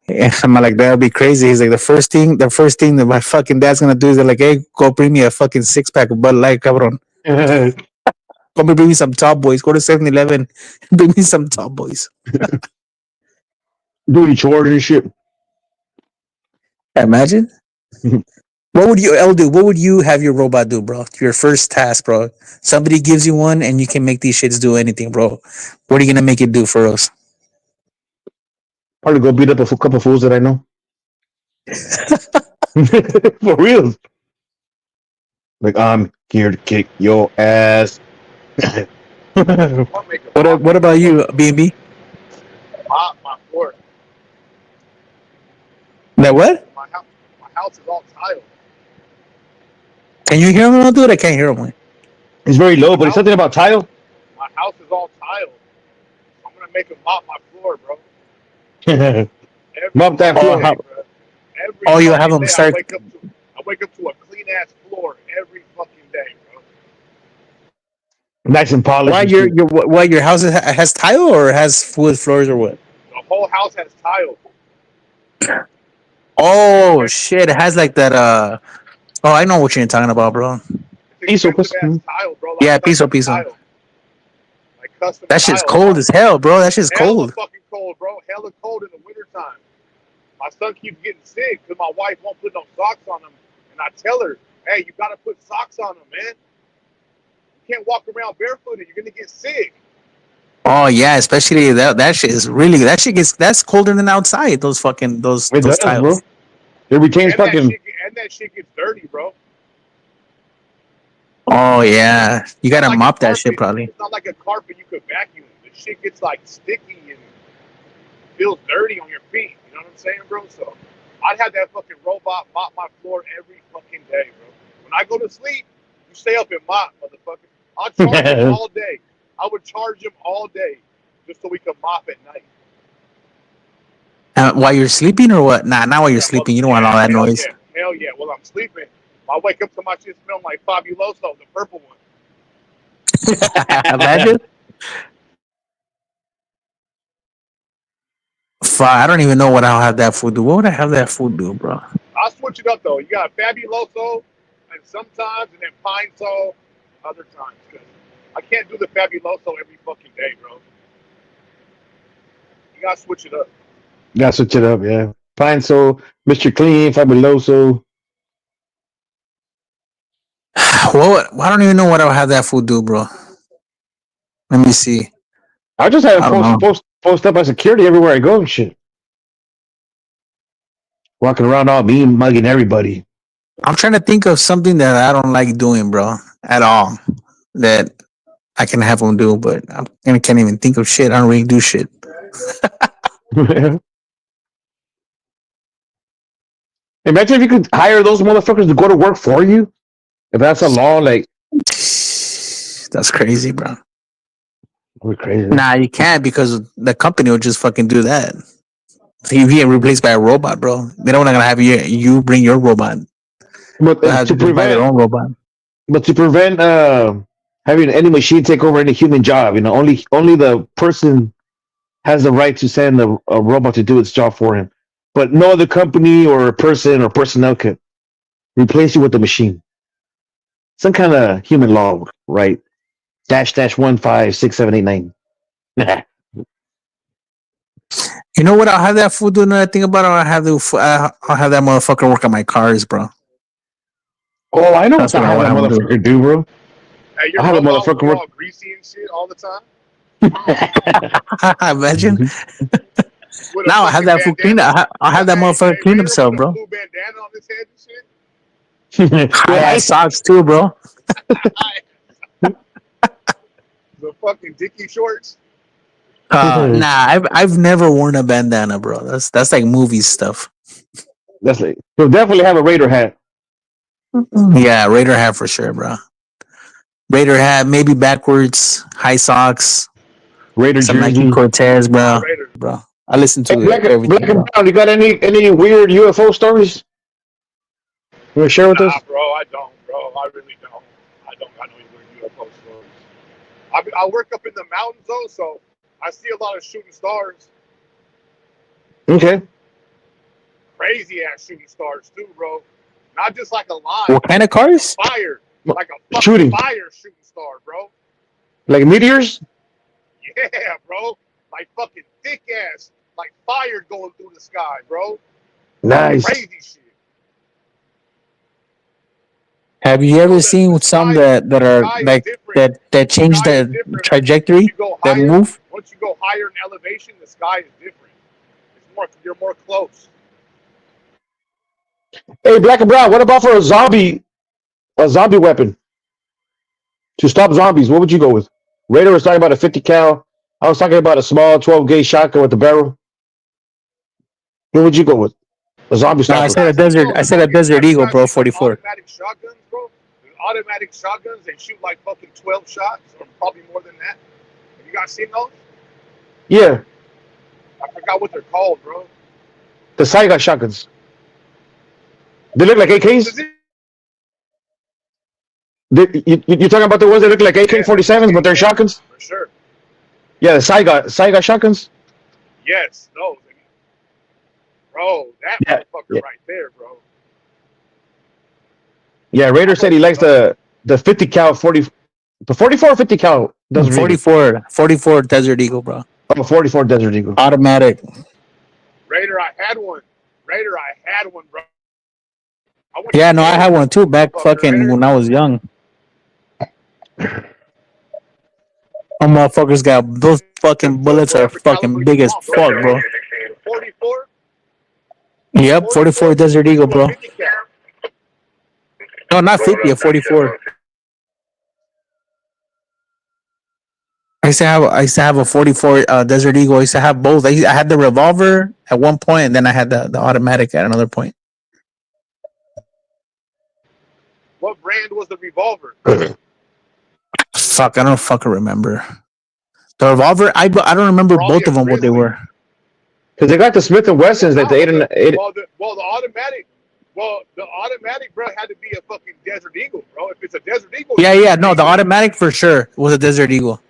And I'm like, that'd be crazy. He's like, the first thing that my fucking dad's gonna do is they're like, hey, go bring me a fucking 6-pack of Bud Light, cabron. Go bring me some Top Boys. Go to 7-Eleven, bring me some Top Boys. Doing chores and shit. Imagine. What would you, do? What would you have your robot do, bro? Your first task, bro. Somebody gives you one and you can make these shits do anything, bro. What are you gonna make it do for us? Probably go beat up a couple fools that I know. For real. Like, I'm here to kick your ass. What about you, B&B? My floor. That what? My house is all tiled. Can you hear him, dude? I can't hear him. It's very low, but it's something about tile. My house is all tiled. I'm gonna make him mop my floor, bro. Mop that floor. You have them start. I wake up to a clean ass floor every fucking day, bro. Nice and polished. Why your house has tile or has wood floors or what? The whole house has tile. Oh shit! It has like that. Oh, I know what you're talking about, bro. Piso, tile, bro. Like yeah, piso. Like custom. That shit's tile, cold bro. as hell, bro. That shit's cold. Fucking cold, bro. Hella cold in the wintertime. My son keeps getting sick because my wife won't put no socks on him, and I tell her, "Hey, you gotta put socks on him, man. You can't walk around barefooted. You're gonna get sick." Oh yeah, especially that shit is really that's colder than outside. Those tiles, bro. It retains fucking. That shit gets dirty, bro. Oh yeah, you gotta mop that shit probably. It's not like a carpet you could vacuum. The shit gets like sticky and feels dirty on your feet. You know what I'm saying, bro? So I'd have that fucking robot mop my floor every fucking day, bro. When I go to sleep, you stay up and mop, motherfucker. I'll charge him all day. I would charge him all day just so we could mop at night. While you're sleeping or what? Nah, not while you're sleeping. You don't want all that noise. Hell yeah. While I'm sleeping, I wake up to my shit smelling like Fabuloso, the purple one. Imagine. I don't even know what I'll have that food do. What would I have that food do, bro? I'll switch it up though. You got Fabuloso, and sometimes, and then Pine Sol other times. Cause I can't do the Fabuloso every fucking day, bro. You gotta switch it up. You gotta switch it up, yeah. Pine Sol, Mr. Clean, Fabuloso. Well, I don't even know what I'll have that food do, bro. Let me see. I just have post up by security everywhere I go and shit. Walking around all mean, mugging everybody. I'm trying to think of something that I don't like doing, bro, at all. That I can have them do, but I can't even think of shit. I don't really do shit. Imagine if you could hire those motherfuckers to go to work for you. If that's a law, like that's crazy, bro. We're crazy. Nah, you can't because the company will just fucking do that. So you get replaced by a robot, bro. They're not gonna have you bring your robot. But to prevent their own robot. But to prevent having any machine take over any human job, you know, only the person has the right to send a robot to do its job for him. But no other company or person or personnel could replace you with the machine. Some kind of human law, right? --156789. You know what? I'll have that fool do another thing about it. I'll have that motherfucker work on my cars, bro. Oh, I know what I have that motherfucker do, bro. Hey, I have a motherfucker work all greasy and shit all the time. Imagine. With a Now I have fucking that fool clean. bandana. I have that Hey, motherfucker clean Raider himself, with a bro. blue bandana on his head and shit. High ass socks too, bro. The fucking dicky shorts. Nah, I've never worn a bandana, bro. That's like movie stuff. That's like he'll definitely have a Raider hat. Yeah, Raider hat for sure, bro. Raider hat, maybe backwards, high socks, Raider some Nike jersey. Cortez, bro. Raider. Bro, I listen Hey, to Black everything, and bro. Brown, you got any weird UFO stories? You want to share with us? Nah, bro, I don't, bro. I really don't. I don't got no weird UFO stories. I work up in the mountains though, so I see a lot of shooting stars. Okay. Crazy ass shooting stars too, bro. Not just like a line. What kind of cars? Fire. Like a fucking Shooting. fire shooting star, bro. Like meteors? Yeah, bro. Like fucking thick ass, like fire going through the sky, bro. Nice. Crazy shit. Have you ever seen some that are like that change the trajectory, You go that higher, move? once you go higher in elevation, the sky is different. It's more, you're more close. Hey, Black and Brown, what about for a zombie weapon? To stop zombies, what would you go with? Raider was talking about a 50 cal. I was talking about a small 12 gauge shotgun with the barrel. What would you go with? A zombie No, I stopper. said a desert. I said a Desert Eagle, bro. 44. Automatic shotguns, bro. There's automatic shotguns. They shoot like fucking 12 shots, or probably more than that. Have you guys seen those? Yeah, I forgot what they're called, bro. the Saiga shotguns. They look like AKs. You're talking about the ones that look like AK-47s, but they're shotguns? For sure. Yeah, the Saiga shotguns. Yes, those. Bro, that Yeah, motherfucker yeah. right there, bro. Yeah, Raider said he likes the 50 cal 40, the 44 or 50 cal Desert Eagle. 44 Desert Eagle, bro. Oh, 44 Desert Eagle. Automatic. Raider, I had one. Bro. Yeah, no, I had one too back fucking Raider. when I was young. Them motherfuckers got those fucking bullets are fucking big as fuck, bro. 44? Yep, 44 Desert Eagle, bro. 50 cal. No, not 50, a 44. I used to have a 44 Desert Eagle. I used to have both. I had the revolver at one point, and then I had the automatic at another point. What brand was the revolver? Fuck, I don't fucking remember. The revolver, I don't remember Probably both of a them what they Grizzly. were. Because they got the Smith and Wessons that the 8 and 8. Well, the automatic. Well, the automatic, bro, had to be a fucking Desert Eagle, bro. If it's a Desert Eagle, Yeah, no, the automatic for sure was a Desert Eagle,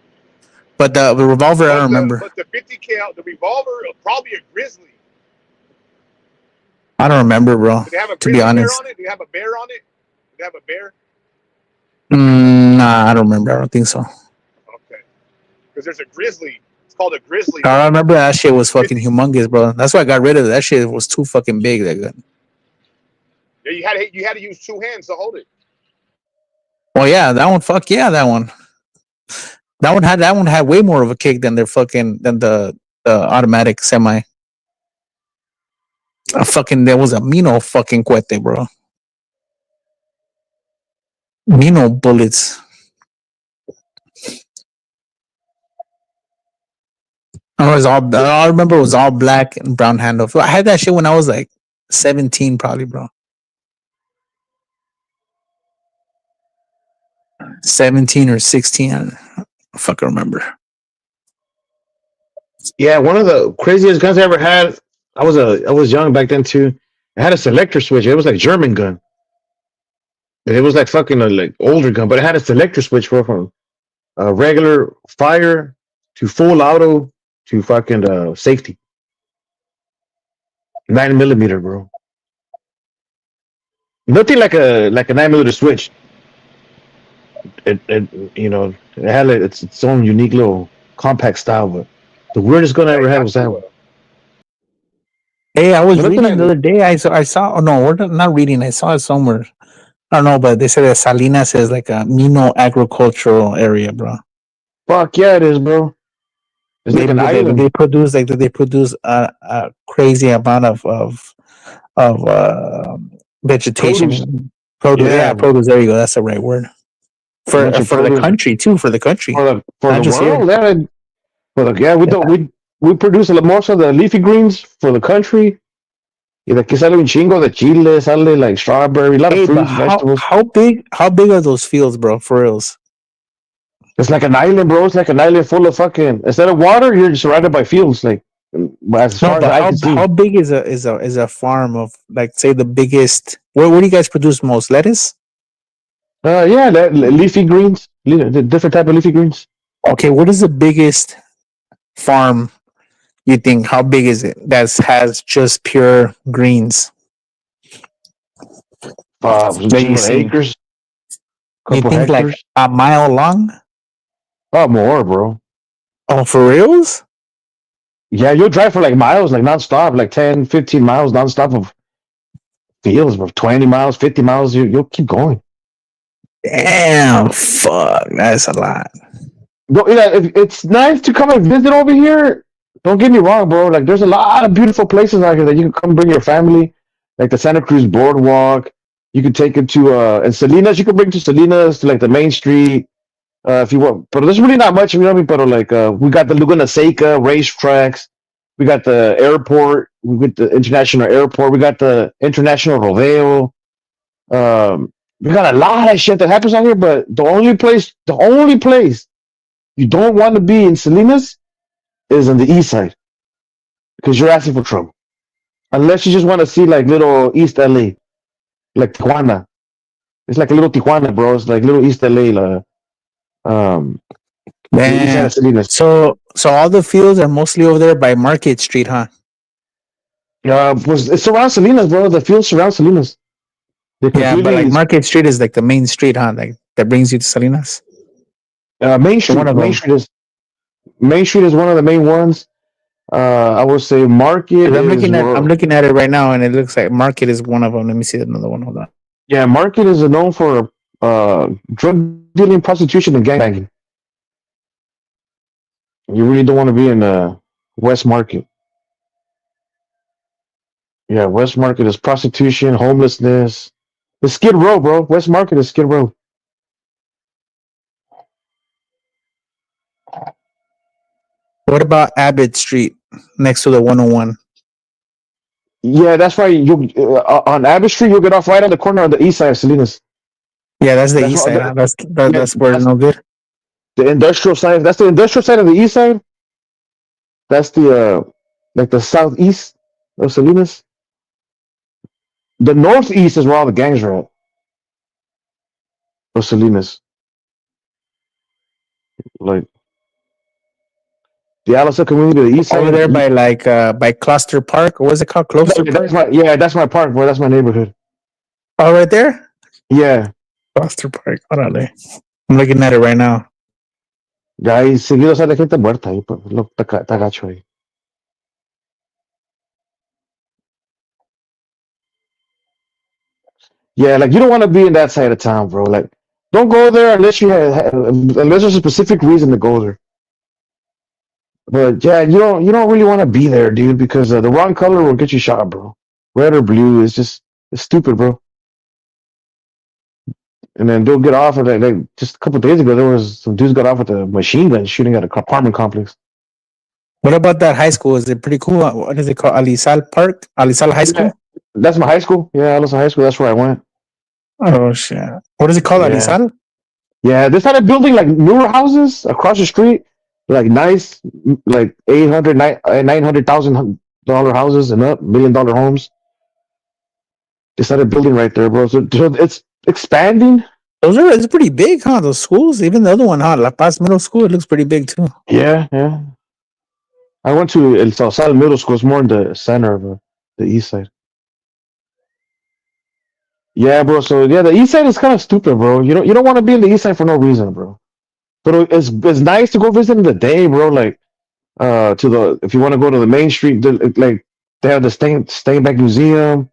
but the revolver I don't remember. But the 50 cal, the revolver, probably a Grizzly. I don't remember, bro. Did they have a To be grizzly bear honest, on it? Do you have a bear on it? Did they have a bear? nah, I don't remember. I don't think so. Okay. Because there's a Grizzly. It's called a Grizzly. I remember that shit was fucking humongous, bro. That's why I got rid of it. That shit was too fucking big. That gun. Yeah, you had to use two hands to hold it. Well, yeah, that one. Fuck yeah, that one. That one had way more of a kick than the automatic semi. There was a Mino fucking cuete, bro. Mino bullets. I remember it was all black and brown handle. I had that shit when I was like 17, probably, bro. 17 or 16. I don't fucking remember. Yeah, one of the craziest guns I ever had. I was young back then too. It had a selector switch. It was like German gun. And it was like fucking like older gun, but it had a selector switch from regular fire to full auto to fucking safety. 9mm, bro. Nothing like a 9mm switch. It had like its own unique little compact style, but the weirdest gun I ever had was that one. Hey, I was Nothing reading the other day. I saw. Oh no, we're not reading. I saw it somewhere. I don't know, but they said that Salinas is like a Mino agricultural area, bro. Fuck yeah, it is, bro. It's like an They island. produce a crazy amount of vegetation Produce. and produce. Yeah, Yeah, produce. There you go. That's the right word a bunch of for the produce country too. For the country, for the not just here. world. Yeah, we don't we produce most of the leafy greens for the country. Y de aquí sale un chingo de chile, sale like strawberry, a lot of Hey, but fruits, vegetables. how big are those fields, bro? For reals? It's like an island, bro. It's like an island full of fucking. Instead of water, you're surrounded by fields. Like as No, far as but I can see. how big is a farm of, like, say, the biggest? What do you guys produce most? Lettuce? Yeah, leafy greens, the different type of leafy greens. Okay, what is the biggest farm you think? How big is it that has just pure greens Some that you chingo of see? acres, You couple think like hectares. a mile long? Oh, more, bro. Oh, for reals? Yeah, you'll drive for like miles, like nonstop, like 10, 15 miles nonstop of fields, bro. 20 miles, 50 miles. You'll keep going. Damn, fuck, that's a lot. No, yeah, it's nice to come and visit over here. Don't get me wrong, bro. Like, there's a lot of beautiful places out here that you can come bring your family, like the Santa Cruz Boardwalk. You can take it to and Salinas. You can bring to Salinas to like the main street if you want. But there's really not much, you know what I mean? But like we got the Laguna Seca racetracks. We got the airport. We got the international airport. We got the international rodeo. We got a lot of shit that happens out here. But the only place you don't want to be in Salinas is on the east side because you're asking for trouble. Unless you just want to see like little East LA, like Tijuana. It's like a little Tijuana, bro. It's like little East LA, um, the east side Man, of Salinas. so all the fields are mostly over there by Market Street, huh? It's around Salinas, bro. The field surrounds Salinas. They Yeah, but like completely Market Street is like the main street, huh? Like that brings you to Salinas. Main Street. One of them. Main Street is one of the main ones. I would say Market 'Cause is I'm looking at it right now, and it looks like Market is one of them. Let me see another one. Hold on. yeah, Market is known for drug dealing, prostitution, and gangbanging. You really don't want to be in West Market. Yeah, West Market is prostitution, homelessness. It's Skid Row, bro. West Market is Skid Row. What about Abbott Street next to the 101? Yeah, that's right. You on Abbott Street, you'll get off right on the corner on the east side of Salinas. Yeah, that's the That's east what side. the- Huh? That's where it's that's no good. the industrial side. That's the industrial side of the east side. That's the like the southeast of Salinas. The northeast is where all the gangs are at. Of Salinas, like the Alisa community, the east side. Over there by Cluster Park, or what's it called? Cluster Park. That's my park, bro. That's my neighborhood. Oh, right there. Yeah, Cluster Park. Órale. I'm looking at it right now. ya ahí seguido sale gente muerta ahí, pues, está gacho ahí. Yeah, like you don't want to be in that side of town, bro. Like, don't go there unless there's a specific reason to go there. But yeah, you don't really want to be there, dude, because the wrong color will get you shot, bro. Red or blue is just it's stupid, bro. And then they'll get off of like just a couple days ago, there was some dudes got off with a machine gun shooting at an apartment complex. What about that high school? Is it pretty cool? What is it called? Alisal Park? Alisal High School? Yeah, that's my high school. Yeah, I was in high school. That's where I went. Oh shit! What is it called? Yeah. Alisal? Yeah, they started building like newer houses across the street, like nice, like $900,000 houses and up, $1 million homes. They started building right there, bro. So it's expanding. It's pretty big, huh? Those schools, even the other one, huh? La Paz Middle School, it looks pretty big too. Yeah, yeah. I went to El Sausal Middle School. It's more in the center of the east side. Yeah, bro. So yeah, the east side is kind of stupid, bro. You don't want to be in the east side for no reason, bro. But it's nice to go visit in the day, bro. Like if you want to go to the main street, like they have the Steinbeck Museum,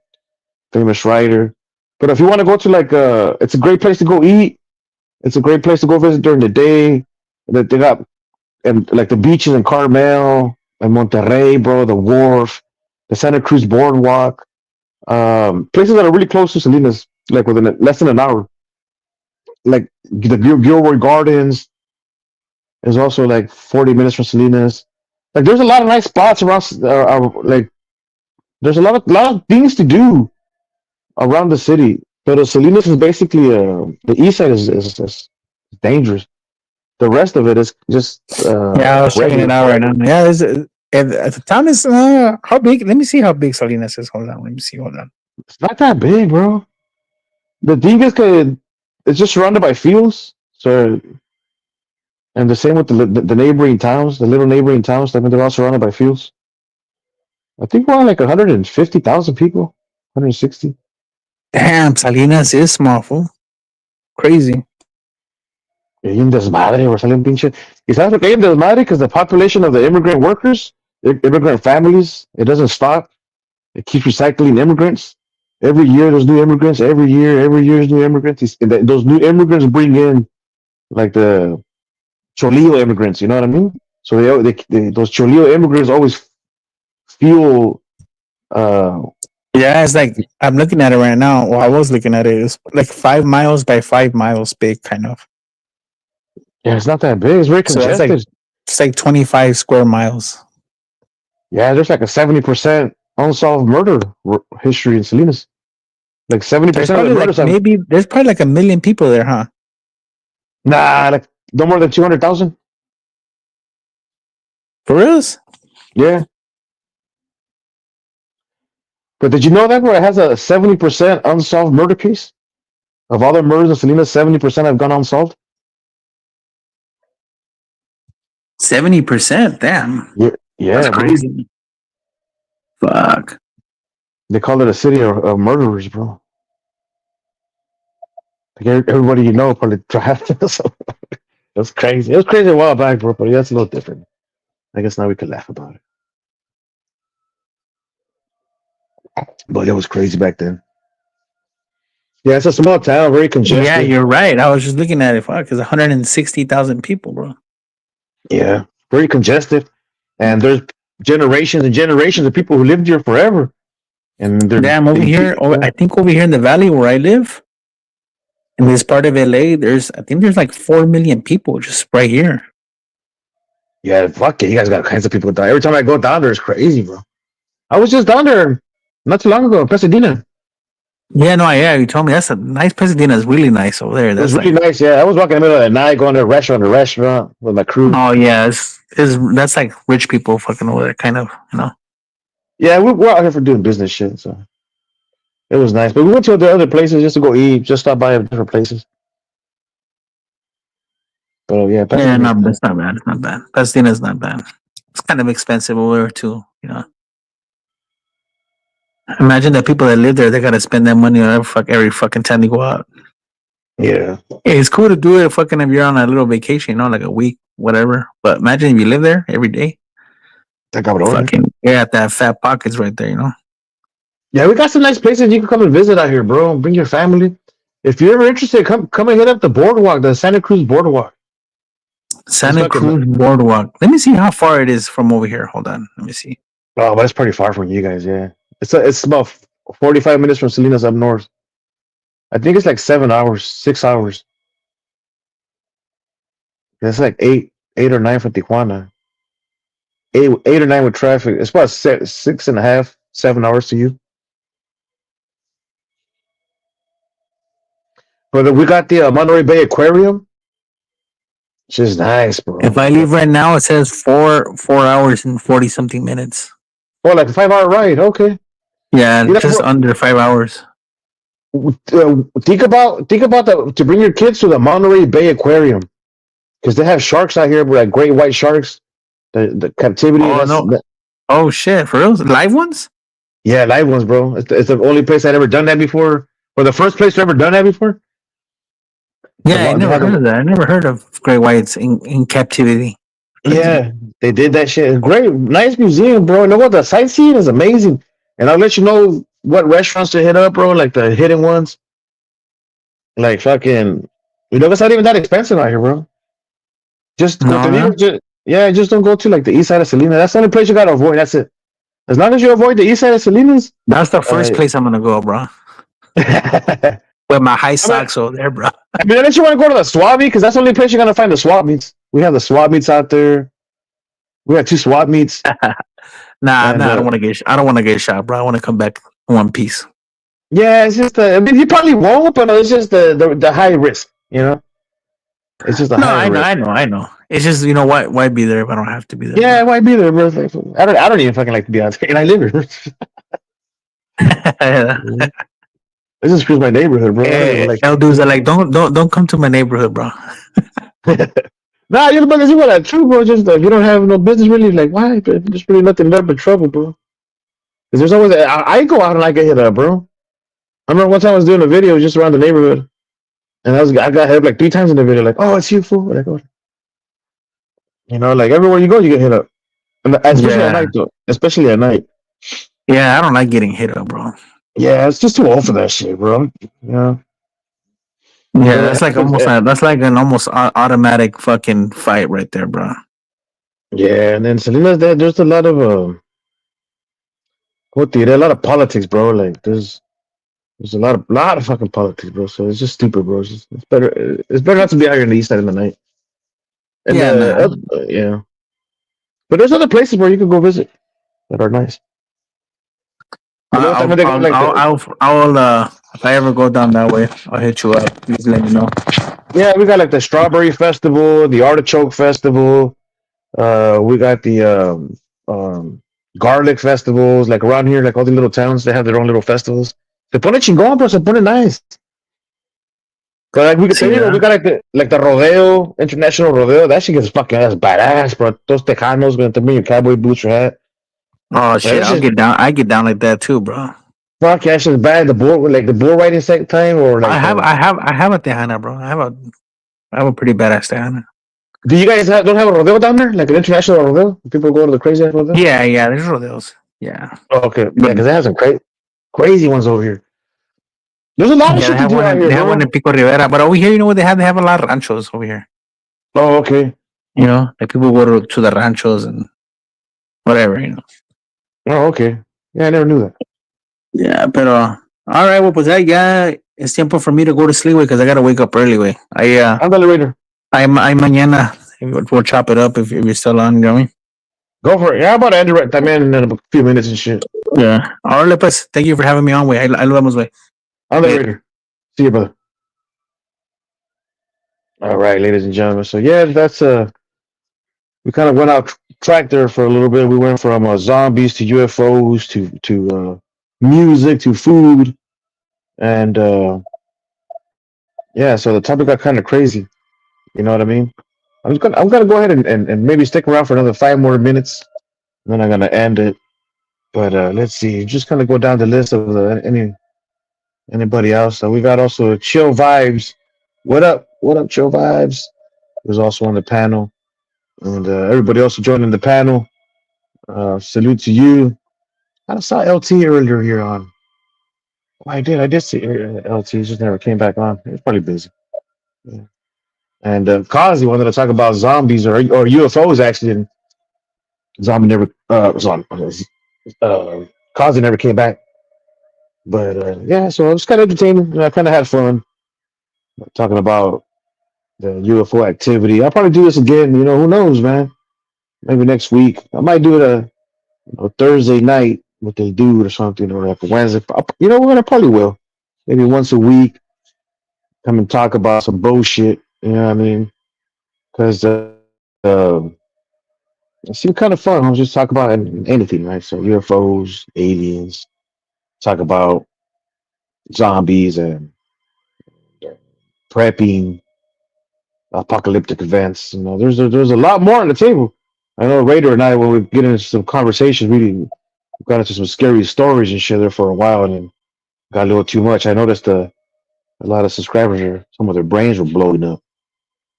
famous writer. But if you want to go to like it's a great place to go eat. It's a great place to go visit during the day. They got and like the beaches in Carmel and Monterrey, bro, the wharf, the Santa Cruz boardwalk, places that are really close to Salinas, like within less than an hour. Like the Gilroy Gardens is also like 40 minutes from Salinas. Like there's a lot of nice spots around. Like there's a lot of things to do around the city. But Salinas is basically the east side is dangerous. The rest of it is just Yeah, I was checking it regular. out right now. Yeah, the town is how big? Let me see how big Salinas is. Hold on, let me see. Hold on. It's not that big, bro. The thing is, it's just surrounded by fields. So, and the same with the neighboring towns, the little neighboring towns. I mean, they're all surrounded by fields. I think we're like 150,000 people, 160. Damn, Salinas is small, fool. Crazy. Y hay un desmadre, we're selling pinche. ¿Y sabes lo que hay un desmadre? Because the population of the immigrant workers, immigrant families, it doesn't stop. It keeps recycling immigrants. Every year there's new immigrants. Every year there's new immigrants. And those new immigrants bring in like the Cholillo immigrants. You know what I mean? So those Cholillo immigrants always fuel. Yeah, it's like I'm looking at it right now. Well, I was looking at it. It's like 5 miles by 5 miles big, kind of. Yeah, it's not that big. It's very So that's congested. It's like 25 square miles. Yeah, there's like a 70% unsolved murder history in Salinas. Like 70% There's of the probably murders like there's probably like 1 million people there, huh? nah, like no more than 200,000. For reals? Yeah. But did you know that, bro? It has a 70% unsolved murder case? Of all the murders in Salinas, 70% have gone unsolved. 70%. Damn. Yeah, That's bro. crazy. Fuck. They call it a city of murderers, bro. Like everybody you know probably drafted us. It was crazy. It was crazy a while back, bro, but that's a little different. I guess now we could laugh about it. But it was crazy back then. Yeah, it's a small town, very congested. Yeah, you're right. I was just looking at it. Fuck, it's 160,000 people, bro. Yeah, very congested. And there's generations and generations of people who lived here forever. And they're Damn, over here, I think over here in the valley where I live, in this part of LA, I think there's like 4 million people just right here. Yeah, fuck it. You guys got all kinds of people down. Every time I go down there, it's crazy, bro. I was just down there not too long ago, Pasadena. Yeah, no, yeah, you told me that's a nice Pasadena. Is really nice over there. It was That's really nice. Yeah, I was walking in the middle of the night, going to restaurant with my crew. oh yeah, that's like rich people fucking over there, kind of, you know. Yeah, we're out here for doing business shit, so it was nice. But we went to the other places just to go eat, just stop by at different places. But yeah, Yeah, no, that's not bad. It's not bad. Pasadena's not bad. It's kind of expensive over there too, you know. Imagine the people that live there; they gotta spend that money on every fucking time they go out. yeah, Hey, it's cool to do it fucking if you're on a little vacation, you know, like a week, whatever. But imagine if you live there every day. that got it over. Fucking, you got that fat pockets right there, you know. Yeah, we got some nice places you can come and visit out here, bro. Bring your family. If you're ever interested, come and hit up the boardwalk, the Santa Cruz boardwalk. Santa fucking- Cruz Boardwalk. Let me see how far it is from over here. Hold on, let me see. Oh, but it's pretty far from you guys. Yeah, it's about 45 minutes from Salinas up north. I think it's like 7 hours, 6 hours. It's like eight or nine from Tijuana. Eight or nine with traffic. It's about 6.5, 7 hours to you. But we got the Monterey Bay Aquarium. Which is nice, bro. If I leave right now, it says 4 hours and 40 something minutes. Oh, like a 5 hour ride. Okay. Yeah, You know just what? under 5 hours. Think about to bring your kids to the Monterey Bay Aquarium because they have sharks out here, like great white sharks. The captivity. Oh, no. Oh shit, for real? Live ones? Yeah, live ones, bro. It's the only place I'd ever done that before, or the first place I've ever done that before. Yeah, I They never had heard of that. I never heard of great whites in captivity. Yeah, they did that shit. Great, nice museum, bro. You know what? The sightseeing is amazing, and I'll let you know what restaurants to hit up, bro. Like the hidden ones, like fucking. It's not even that expensive out here, bro. Just No, no. Yeah, just don't go to like the east side of Salinas. That's the only place you gotta avoid. That's it. As long as you avoid the east side of Salinas, That's the first uh, place I'm gonna go, bro. I With my high mean, socks over there, bro. unless you want to go to the swap meet, because that's the only place you're gonna find the swap meets. We have the swap meets out there. We have 2 swap meets, and I don't want to get. I don't want to get shot, bro. I want to come back in one piece. yeah, it's just. I mean, you probably won't, but it's just the high risk. You know, it's just a No, higher risk. I know. It's just you know what? Why be there if I don't have to be there? Yeah, why be there, bro? Like, I don't even fucking like to be out there, and I live here. Bro. This just screws my neighborhood, bro. I don't even like. El dudes are like, don't come to my neighborhood, bro. Nah, you know, but you know that true, bro. Just if you don't have no business, really, like why? There's really nothing left but trouble, bro. Because there's always I go out and I get hit up, bro. I remember one time I was doing a video just around the neighborhood, and I got hit up like 3 times in the video, like, oh, it's you, fool. Like, oh. You know, like everywhere you go, you get hit up, and especially at Yeah. night, though. Especially at night. Yeah, I don't like getting hit up, bro. Yeah, it's just too old for that shit, bro. Yeah. Yeah, But, that's like almost that's like an almost automatic fucking fight right there, bro. yeah, and then Salinas, there's a lot of a lot of politics, bro. Like there's a lot of fucking politics, bro. So it's just stupid, bro. It's better. It's better not to be out here in the east side in the night. And Yeah, nah. yeah, but there's other places where you can go visit that are nice. You know, I'll, también they got, I'll, like I'll, I'll, if I ever go down that way, I'll hit you up. Please let me know. yeah, we got like the Strawberry Festival, the Artichoke Festival. We got the garlic festivals. Like around here, like all the little towns, they have their own little festivals. Se pone chingón, bro. Se pone nice. Like we could See say, that? we got like the rodeo, international rodeo. That shit gets fucking ass badass, bro. Those tejanos gonna bring your cowboy boots, your hat. Oh shit, That I'll shit, get down. I get down like that too, bro. fuck, that shit's bad. The bull, like the bull riding second time, or like I have a Tejana, bro. I have a pretty badass Tejana. Do you guys don't have a rodeo down there, like an international rodeo? People go to the crazy ass rodeo. Yeah, there's rodeos. Yeah, Oh, okay, yeah, because they have some crazy ones over here. There's a lot of yeah. shit They to have do one. out here, They have bro. one in Pico Rivera, but over here, you know what they have? They have a lot of ranchos over here. Oh, okay. You know, like people go to the ranchos and whatever. You know. Oh, okay. Yeah, I never knew that. Yeah, but all right. Well, pues ya es tiempo for me to go to sleep, because I gotta wake up early, way. I'm the later. I mañana. We'll chop it up if you're still on. You know what I mean? Go for it. Yeah, I'm about to end it right time in a few minutes and shit. Yeah. All right, pues. Thank you for having me on, way. I love way. I'm the Yeah. later. See you, brother. All right, ladies and gentlemen. So yeah, that's we kind of went out track there for a little bit. We went from zombies to UFOs to music to food, and yeah. So the topic got kind of crazy. You know what I mean? I'm gonna go ahead and maybe stick around for another 5 more minutes, and then I'm gonna end it. But let's see, just kind of go down the list of anybody else. So we got also Chill Vibes. What up? What up, Chill Vibes? Was also on the panel, and everybody else who joined in the panel. Salute to you. I saw LT earlier here on. Well, I did see LT. He just never came back on. He's probably busy. Yeah. And Kazi wanted to talk about zombies or UFOs actually. And zombie never Kazi never came back. But yeah, so it was kind of entertaining. I kind of had fun talking about the UFO activity. I'll probably do this again. You know, who knows, man? Maybe next week. I might do it a Thursday night with the dude or something, or like a Wednesday. You know what? I probably will. Maybe once a week. Come and talk about some bullshit. You know what I mean? Because it seemed kind of fun. I'll just talk about anything, right? So UFOs, aliens, talk about zombies and prepping, apocalyptic events. You know, there's a lot more on the table. I know Raider and I, when we get into some conversations, we got into some scary stories and shit there for a while, and then got a little too much. I noticed a lot of subscribers some of their brains were blowing up.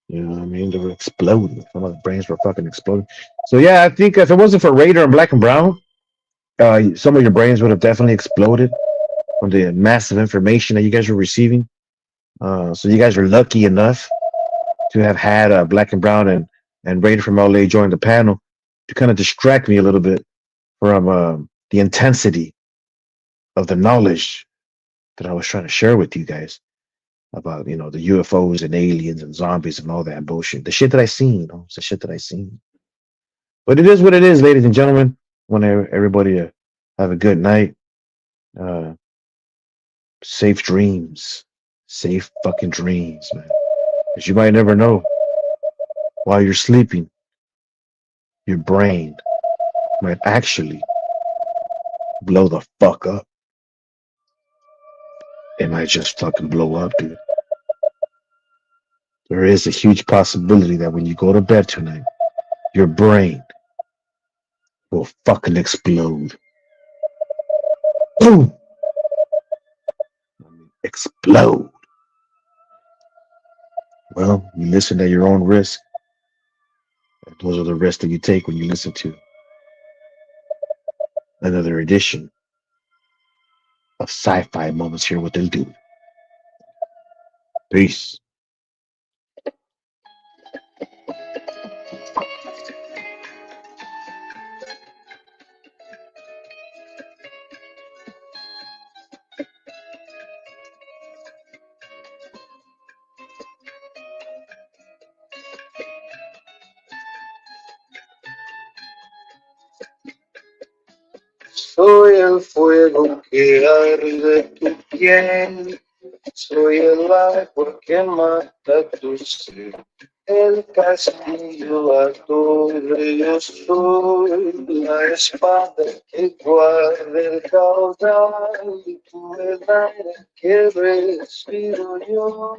You know what I mean? They were exploding. Some of the brains were fucking exploding. So yeah, I think if it wasn't for Raider and Black and Brown, some of your brains would have definitely exploded from the massive information that you guys were receiving. So you guys are lucky enough to have had Black and Brown and and Rain from LA joined the panel to kind of distract me a little bit from the intensity of the knowledge that I was trying to share with you guys about, you know, the UFOs and aliens and zombies and all that bullshit. The shit that I seen, you know, it's the shit that I seen. But it is what it is, ladies and gentlemen. I want everybody to have a good night. Safe dreams. Safe fucking dreams, man. Because you might never know. While you're sleeping, your brain might actually blow the fuck up. It might just fucking blow up, dude. There is a huge possibility that when you go to bed tonight, your brain will fucking explode. Boom! Explode. Well, you listen at your own risk. Those are the risks that you take when you listen to another edition of Sci-Fi Moments here with El Dude. Peace. Soy el fuego que arde tu piel, soy el árbol que mata tu sed, el castillo a torre yo soy, la espada que guarda el caudal, y tú el aire que respiro yo.